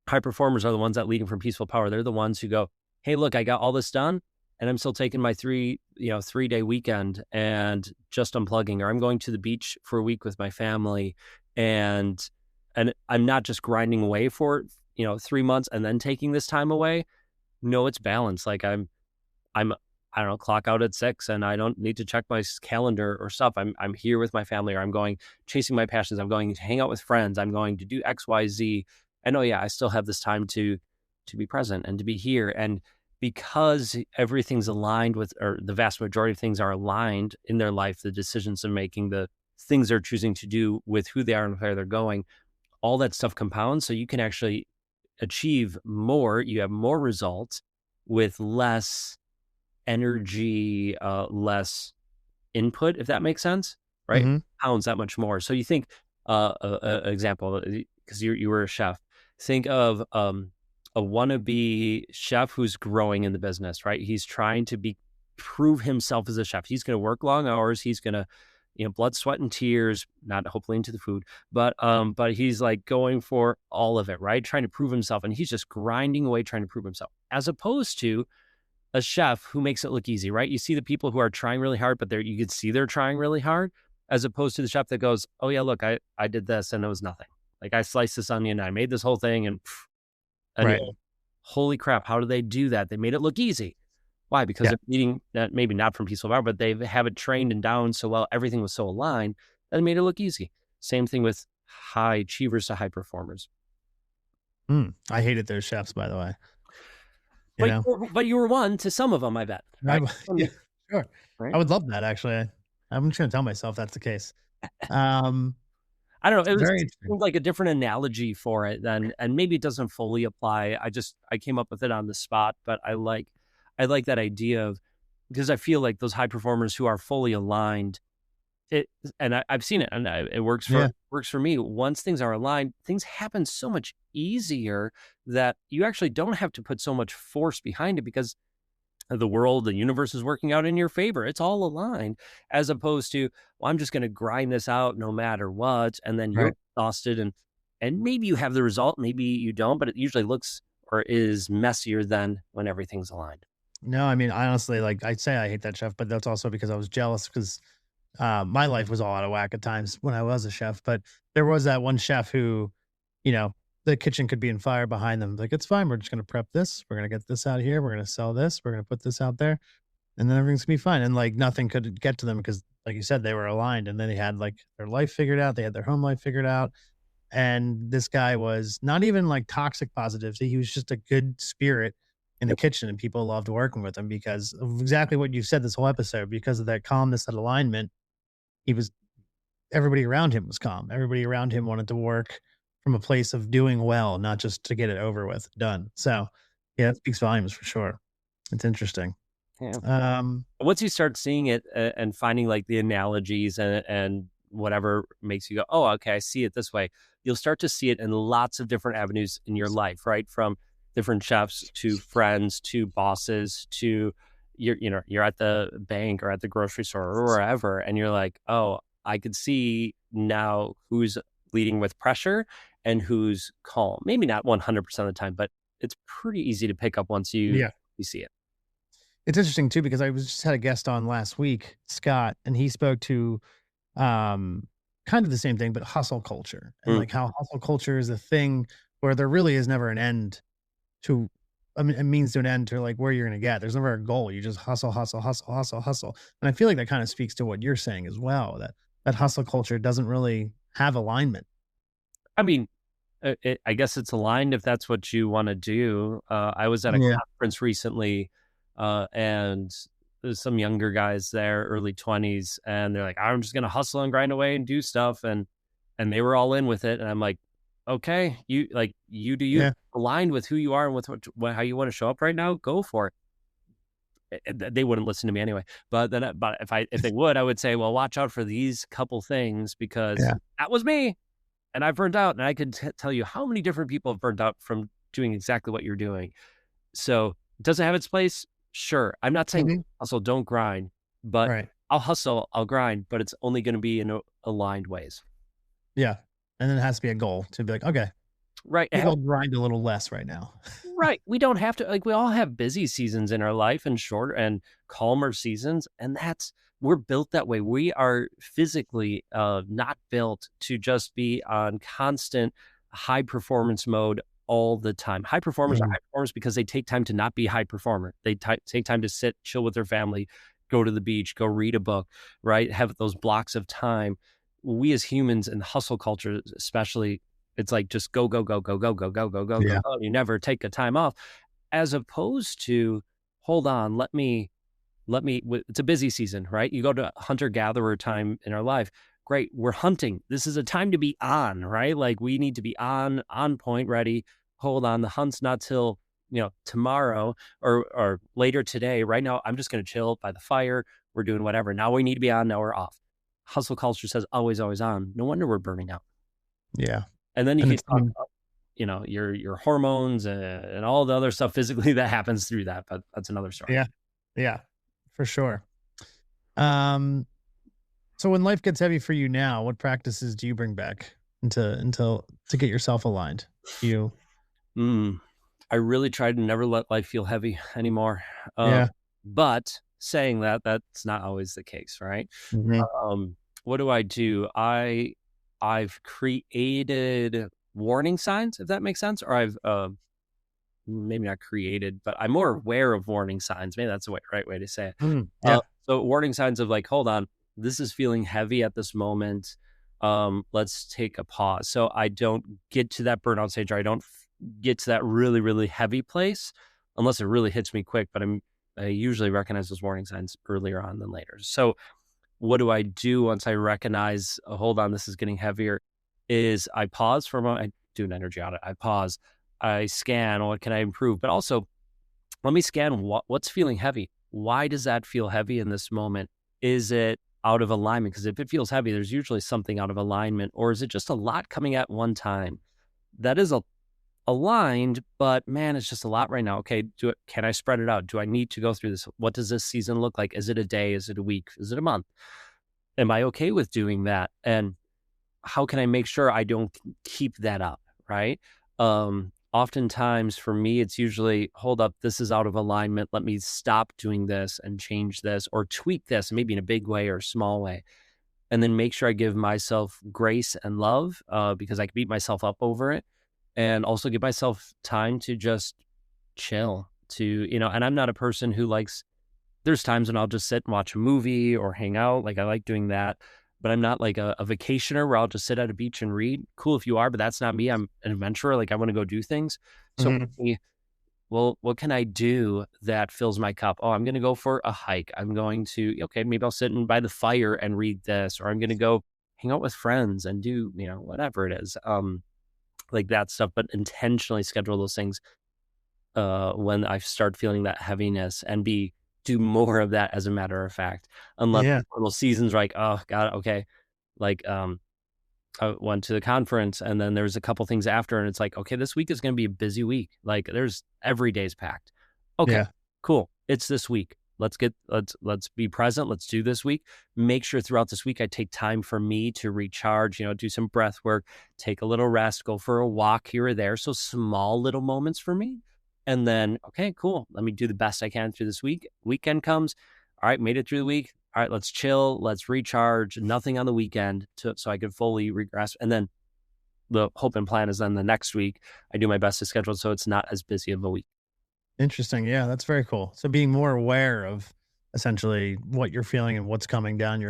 High performers are the ones that leading from peaceful power. They're the ones who go, hey, look, I got all this done, and I'm still taking my 3-day weekend and just unplugging, or I'm going to the beach for a week with my family, and I'm not just grinding away for 3 months and then taking this time away. No, it's balanced. Like I'm I don't know, clock out at 6 and I don't need to check my calendar or stuff. I'm here with my family, or I'm going chasing my passions. I'm going to hang out with friends. I'm going to do X, Y, Z. And I still have this time to be present and to be here. And because everything's aligned with, or the vast majority of things are aligned in their life, the decisions they're making, the things they're choosing to do with who they are and where they're going, all that stuff compounds. So you can actually achieve more. You have more results with less energy, less input, if that makes sense, right? Mm-hmm. Pounds that much more. So you think, example, because you were a chef, think of a wannabe chef who's growing in the business, right? He's trying to prove himself as a chef. He's going to work long hours. He's going to, blood, sweat, and tears, not hopefully into the food, but he's like going for all of it, right? Trying to prove himself. And he's just grinding away, trying to prove himself, as opposed to a chef who makes it look easy, right? You see the people who are trying really hard, but you can see they're trying really hard, as opposed to the chef that goes, oh yeah, look, I did this and it was nothing. Like I sliced this onion, I made this whole thing, and right. Holy crap, how do they do that? They made it look easy. Why? Because Yeah. they're eating that, maybe not from peaceful environment, but they have it trained and down so well, everything was so aligned that it made it look easy. Same thing with high achievers to high performers. I hated those chefs, by the way. You But know, you were one to some of them, I bet, right? yeah, sure. I Right? would love that actually. I'm just gonna tell myself that's the case. Um, I don't know. It was Very interesting. like a different analogy for it than, and maybe it doesn't fully apply. I came up with it on the spot, but I like that idea of, because I feel like those high performers who are fully aligned, it, and I've seen it, and it Yeah, works for me. Once things are aligned, things happen so much easier that you actually don't have to put so much force behind it, because the world, the universe is working out in your favor. It's all aligned, as opposed to, well, I'm just going to grind this out no matter what. And then you're right. exhausted, and maybe you have the result, maybe you don't, but it usually looks or is messier than when everything's aligned. No, I mean, honestly, like I'd say I hate that chef, but that's also because I was jealous because my life was all out of whack at times when I was a chef. But there was that one chef who, you know, the kitchen could be in fire behind them. Like, it's fine. We're just going to prep this. We're going to get this out here. We're going to sell this. We're going to put this out there. And then everything's going to be fine. And like nothing could get to them because, like you said, they were aligned and then they had like their life figured out. They had their home life figured out. And this guy was not even like toxic positivity. He was just a good spirit in the Yep. kitchen, and people loved working with him because of exactly what you said this whole episode. Because of that calmness, that alignment, he was everybody around him was calm. Everybody around him wanted to work from a place of doing well, not just to get it over with, done. So, yeah, that speaks volumes for sure. It's interesting. Yeah. Um, Once you start seeing it, and finding like the analogies, and whatever makes you go, oh, okay, I see it this way, you'll start to see it in lots of different avenues in your life, right? From different chefs to friends to bosses to you're at the bank or at the grocery store or wherever, and you're like, oh, I could see now who's leading with pressure and who's calm. Maybe not 100% of the time, but it's pretty easy to pick up once yeah. you see it. It's interesting too because I was just had a guest on last week, Scott, and he spoke to um kind of the same thing, but hustle culture and Mm. like how hustle culture is a thing where there really is never an end to I mean, a means to an end to like where you're gonna get. There's never a goal. You just hustle, hustle, hustle, hustle, hustle. And I feel like that kind of speaks to what you're saying as well, that that hustle culture doesn't really have alignment. I mean, I guess it's aligned if that's what you want to do. I was at a Yeah. conference recently, and there's some younger guys there, early 20s, and they're like, "I'm just gonna hustle and grind away and do stuff," and they were all in with it, and I'm like, "Okay, you do you, Yeah. aligned with who you are and with how you want to show up right now, go for it." They wouldn't listen to me anyway, but then, but if they would, I would say, "Well, watch out for these couple things because Yeah. that was me." And I've burned out, and I could tell you how many different people have burned out from doing exactly what you're doing. So, does it have its place? Sure. I'm not saying Mhm. hustle, don't grind, but Right. I'll hustle, I'll grind, but it's only going to be in aligned ways. Yeah. And then it has to be a goal to be like, okay, Right. maybe I'll grind a little less right now. Right. We don't have to, like, we all have busy seasons in our life and shorter and calmer seasons. And we're built that way. We are physically not built to just be on constant high performance mode all the time. High performers are Mhm. high performers because they take time to not be high performer. They take time to sit, chill with their family, go to the beach, go read a book, right? Have those blocks of time. We as humans in hustle culture, especially, it's like just go, go, go, go, go, go, go, go, go, go, Yeah. go. You never take a time off, as opposed to, hold on, it's a busy season, right? You go to hunter gatherer time in our life. Great. We're hunting. This is a time to be on, right? Like we need to be on point, ready. Hold on. The hunt's not till, tomorrow or later today. Right now, I'm just going to chill by the fire. We're doing whatever. Now we need to be on. Now we're off. Hustle culture says always, always on. No wonder we're burning out. Yeah. And then you And can it's, I talk mean, about, your hormones and all the other stuff physically that happens through that, but that's another story. yeah. Yeah. For sure. Um, so when life gets heavy for you now, what practices do you bring back until to get yourself aligned? You Mm. I really try to never let life feel heavy anymore. Yeah. But saying that, that's not always the case, right? Mhm. What do I do? I've created warning signs, if that makes sense, or I've maybe not created, but I'm more aware of warning signs. Maybe that's the right way to say it. Yeah. So warning signs of like, hold on, this is feeling heavy at this moment. Let's take a pause. So I don't get to that burnout stage, or I don't get to that really, really heavy place unless it really hits me quick. But I usually recognize those warning signs earlier on than later. So what do I do once I recognize, oh, hold on, this is getting heavier? Is I pause for a moment. I do an energy audit. I pause. I scan. What can I improve? But also, let me scan what's feeling heavy. Why does that feel heavy in this moment? Is it out of alignment? Because if it feels heavy, there's usually something out of alignment. Or is it just a lot coming at one time? That is aligned, but man, it's just a lot right now. Okay, can I spread it out? Do I need to go through this? What does this season look like? Is it a day? Is it a week? Is it a month? Am I okay with doing that? And how can I make sure I don't keep that up? Right. Oftentimes for me, it's usually, hold up, this is out of alignment. Let me stop doing this and change this or tweak this, maybe in a big way or a small way. And then make sure I give myself grace and love, because I can beat myself up over it, and also give myself time to just chill and I'm not a person who likes, there's times when I'll just sit and watch a movie or hang out. Like I like doing that, but I'm not like a vacationer where I'll just sit at a beach and read. Cool if you are, but that's not me. I'm an adventurer. Like I want to go do things. So, well, what can I do that fills my cup? Oh, I'm going to go for a hike. I'm going to, okay, maybe I'll sit by the fire and read this, or I'm going to go hang out with friends and do, whatever it is. Like that stuff, but intentionally schedule those things when I start feeling that heaviness, and do more of that, as a matter of fact. Unless little seasons like, oh God, okay. Like I went to the conference and then there's a couple things after, and it's like, okay, this week is going to be a busy week. Like there's every day's packed. Okay, cool. It's this week. Let's be present. Let's do this week. Make sure throughout this week I take time for me to recharge, do some breath work, take a little rest, go for a walk here or there. So small little moments for me. And then, okay, cool. Let me do the best I can through this week. Weekend comes. All right, made it through the week. All right, let's chill. Let's recharge. Nothing on the weekend so I could fully regress. And then the hope and plan is then the next week, I do my best to schedule so it's not as busy of a week. Interesting. Yeah, that's very cool. So being more aware of essentially what you're feeling and what's coming down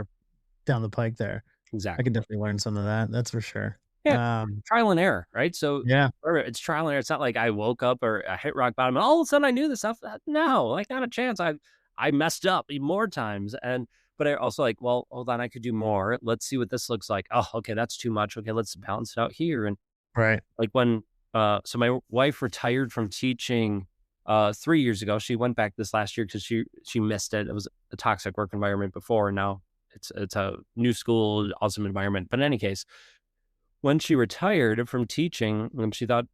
the pike there. I Exactly. can definitely learn some of that. That's for sure. Yeah, trial and error, right? So Yeah. it's trial and error. It's not like I woke up or I hit rock bottom and all of a sudden I knew this stuff. No, like not a chance. I messed up more times. But I also like, well, hold on, I could do more. Let's see what this looks like. Oh, okay, that's too much. Okay, let's balance it out here. And Right. like when so my wife retired from teaching 3 years ago. She went back this last year because she missed it. It was a toxic work environment before, and now it's a new school, awesome environment. But in any case, when she retired from teaching, when she thought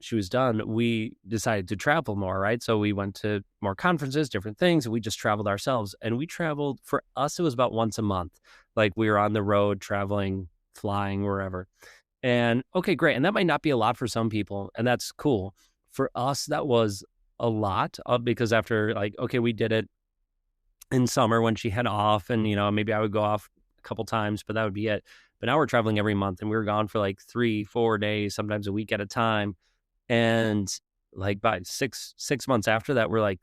she was done, we decided to travel more, right? So we went to more conferences, different things, and we just traveled ourselves. And we traveled, for us, it was about once a month. Like we were on the road, traveling, flying, wherever. And okay, great. And that might not be a lot for some people, and that's cool. For us, that was a lot, because after okay, we did it in summer when she had off, and maybe I would go off a couple times, but that would be it. But now we're traveling every month, and we were gone for like 3-4 days, sometimes a week at a time. And like by six months after that, we're like,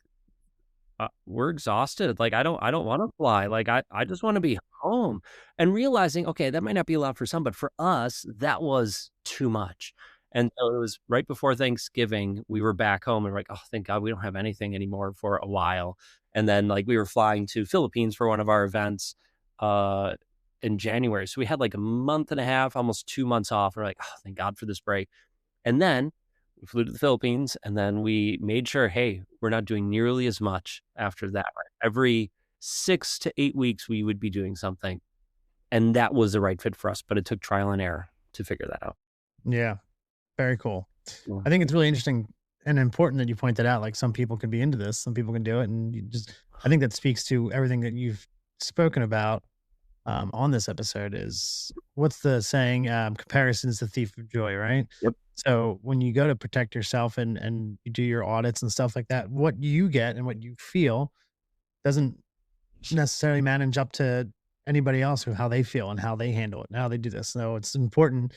we're exhausted. Like, I don't want to fly. Like, I just want to be home. And realizing, okay, that might not be a lot for some, but for us, that was too much. And so it was right before Thanksgiving, we were back home and we're like, oh, thank God we don't have anything anymore for a while. And then like we were flying to Philippines for one of our events in January. So we had like a month and a half, almost 2 months off. We're like, oh, thank God for this break. And then we flew to the Philippines, and then we made sure, hey, we're not doing nearly as much after that. Right? Every 6 to 8 weeks, we would be doing something. And that was the right fit for us, but it took trial and error to figure that out. Yeah. Very cool. Yeah. I think it's really interesting and important that you point that out. Like some people can be into this, some people can do it. And I think that speaks to everything that you've spoken about on this episode is what's the saying? Comparison is the thief of joy, right? Yep. So when you go to protect yourself and you do your audits and stuff like that, what you get and what you feel doesn't necessarily manage up to anybody else who how they feel and how they handle it and how they do this. So it's important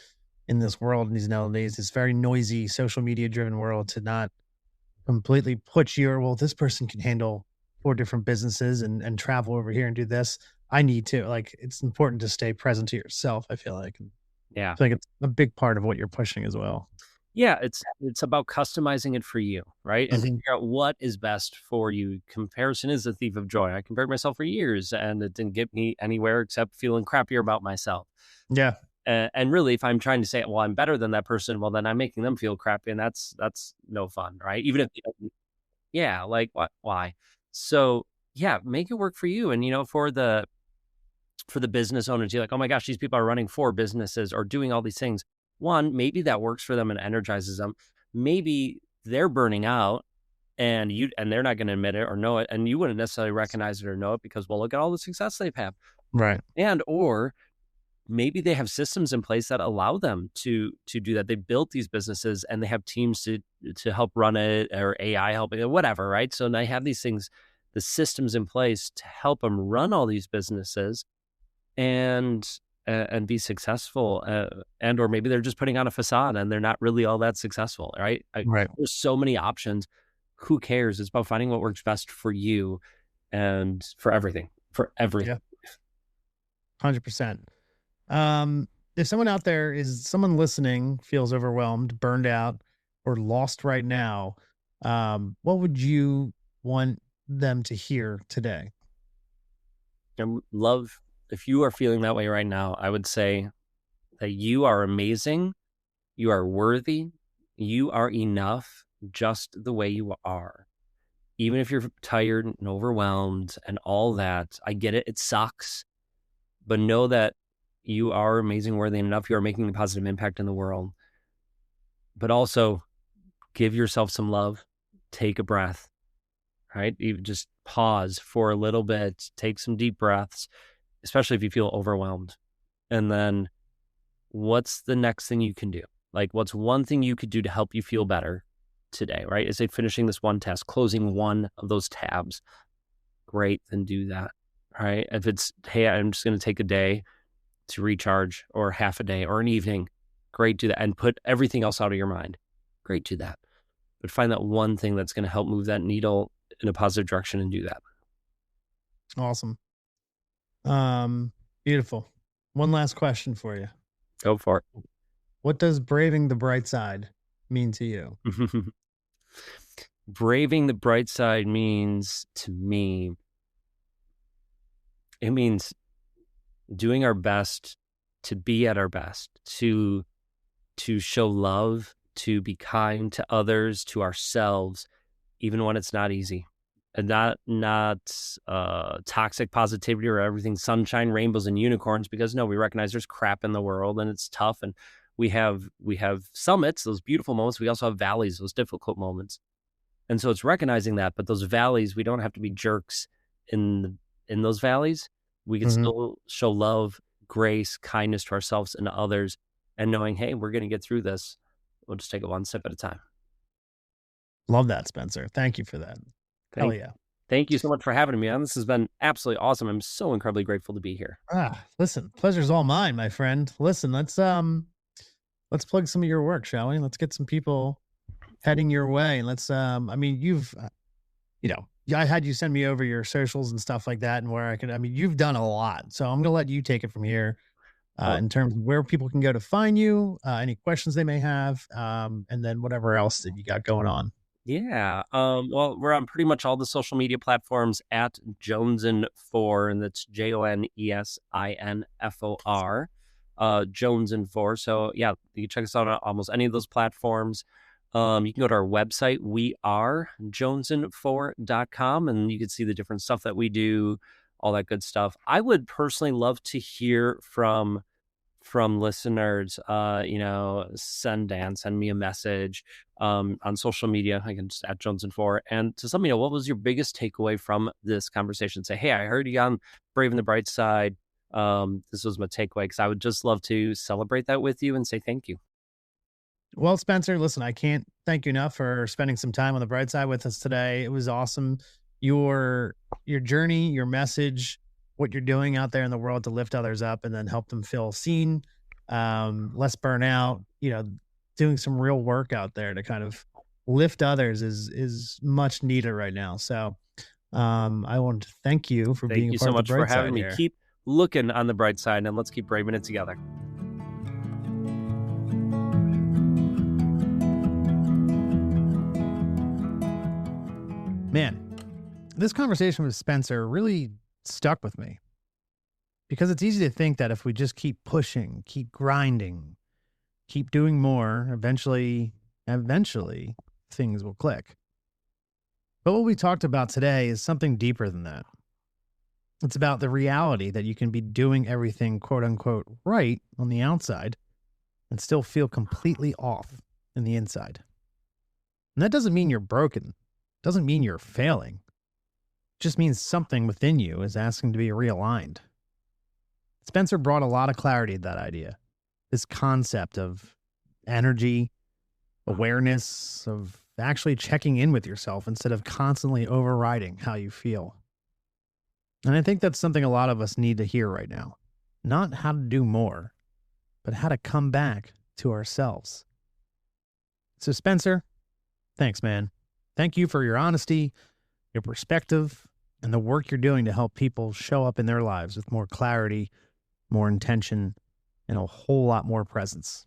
in this world in these nowadays, this very noisy social media driven world to not completely puts your, well, this person can handle 4 different businesses and travel over here and do this. I need to, like, it's important to stay present to yourself, I feel like. And Yeah. I feel like it's a big part of what you're pushing as well. Yeah, it's about customizing it for you, right? And Mhm. figure out what is best for you. Comparison is a thief of joy. I compared myself for years, and it didn't get me anywhere except feeling crappier about myself. Yeah. And really, if I'm trying to say, well, I'm better than that person, well, then I'm making them feel crappy, and that's no fun, right? Even if yeah, like what? Why? So yeah, make it work for you. And for the business owners, you're like, oh my gosh, these people are running 4 businesses or doing all these things. One, maybe that works for them and energizes them. Maybe they're burning out and they're not going to admit it or know it. And you wouldn't necessarily recognize it or know it because, well, look at all the success they've had. Right. And, or maybe they have systems in place that allow them to do that. They built these businesses and they have teams to help run it, or AI helping it, whatever, right? So they have these things, the systems in place to help them run all these businesses and be successful, and or maybe they're just putting on a facade and they're not really all that successful, right? Right. There's so many options. Who cares? It's about finding what works best for you and for everything. Yeah. 100%. If someone out there someone listening feels overwhelmed, burned out, or lost right now, what would you want them to hear today? And love, if you are feeling that way right now, I would say that you are amazing, you are worthy, you are enough just the way you are. Even if you're tired and overwhelmed and all that, I get it. It sucks, but know that you are amazing, worthy enough. You are making a positive impact in the world, but also give yourself some love. Take a breath, right? You just pause for a little bit, take some deep breaths, especially if you feel overwhelmed. And then what's the next thing you can do? Like, what's one thing you could do to help you feel better today, right? Is it finishing this one task, closing one of those tabs? Great, then do that, right? If it's, hey, I'm just going to take a day to recharge, or half a day or an evening, great, do that. And put everything else out of your mind. Great, do that. But find that one thing that's going to help move that needle in a positive direction and do that. Awesome. Beautiful. One last question for you. Go for What does braving the bright side mean to you? it. Braving the bright side means, to me, it means doing our best to be at our best, to show love, to be kind to others, to ourselves, even when it's not easy. And not toxic positivity or everything sunshine, rainbows, and unicorns, because no, we recognize there's crap in the world and it's tough, and we have summits, those beautiful moments. We also have valleys, those difficult moments. And so it's recognizing that, but those valleys, we don't have to be jerks in those valleys. We can Mhm. still show love, grace, kindness to ourselves and to others, and knowing, hey, we're going to get through this. We'll just take it one step at a time. Love that, Spencer. Thank you for that. Hell Thank yeah. Thank you so much for having me on. This has been absolutely awesome. I'm so incredibly grateful to be here. Listen, pleasure's all mine, my friend. Listen, let's plug some of your work, shall we? Let's get some people heading your way. And let's I mean, yeah, I had you send me over your socials and stuff like that, and where I mean, you've done a lot. So I'm gonna let you take it from here, Oh, in terms of where people can go to find you, any questions they may have, and then whatever else that you got going on. yeah. Well, we're on pretty much all the social media platforms at Jonesin4, and that's JONESINFOR, Jonesin4. So yeah, you can check us out on almost any of those platforms. You can go to our website, wearejonesin4.com, and you can see the different stuff that we do, all that good stuff. I would personally love to hear from listeners. Send me a message on social media. I can just at Jonesin4, and to some, what was your biggest takeaway from this conversation? Say, hey, I heard you on Braving the Brightside. This was my takeaway, because I would just love to celebrate that with you and say thank you. Well, Spencer, listen, I can't thank you enough for spending some time on the bright side with us today. It was awesome. Your journey, your message, what you're doing out there in the world to lift others up and then help them feel seen, less burnout, doing some real work out there to kind of lift others is much needed right now. So I want to thank you for Thank being you a so part of much the for bright having side me. here. Keep looking on the bright side, and let's keep braving it together. Man, this conversation with Spencer really stuck with me because it's easy to think that if we just keep pushing, keep grinding, keep doing more, eventually things will click. But what we talked about today is something deeper than that. It's about the reality that you can be doing everything quote unquote right on the outside and still feel completely off in the inside. And that doesn't mean you're broken. Doesn't mean you're failing. It just means something within you is asking to be realigned. Spencer brought a lot of clarity to that idea. This concept of energy, awareness, of actually checking in with yourself instead of constantly overriding how you feel. And I think that's something a lot of us need to hear right now. Not how to do more, but how to come back to ourselves. So Spencer, thanks, man. Thank you for your honesty, your perspective, and the work you're doing to help people show up in their lives with more clarity, more intention, and a whole lot more presence.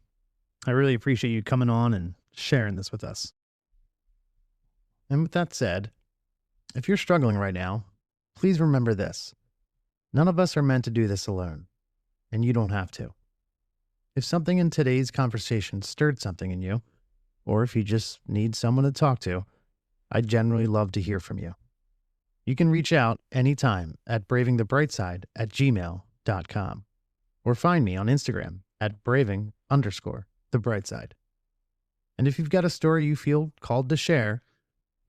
I really appreciate you coming on and sharing this with us. And with that said, if you're struggling right now, please remember this. None of us are meant to do this alone, and you don't have to. If something in today's conversation stirred something in you, or if you just need someone to talk to, I'd generally love to hear from you. You can reach out anytime at bravingthebrightside@gmail.com or find me on Instagram at braving_thebrightside. And if you've got a story you feel called to share,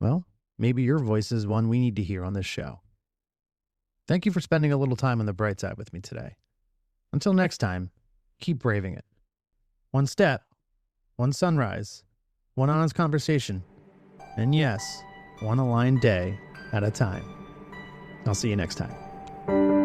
well, maybe your voice is one we need to hear on this show. Thank you for spending a little time on the bright side with me today. Until next time, keep braving it. One step, one sunrise, one honest conversation, and yes, one aligned day at a time. I'll see you next time.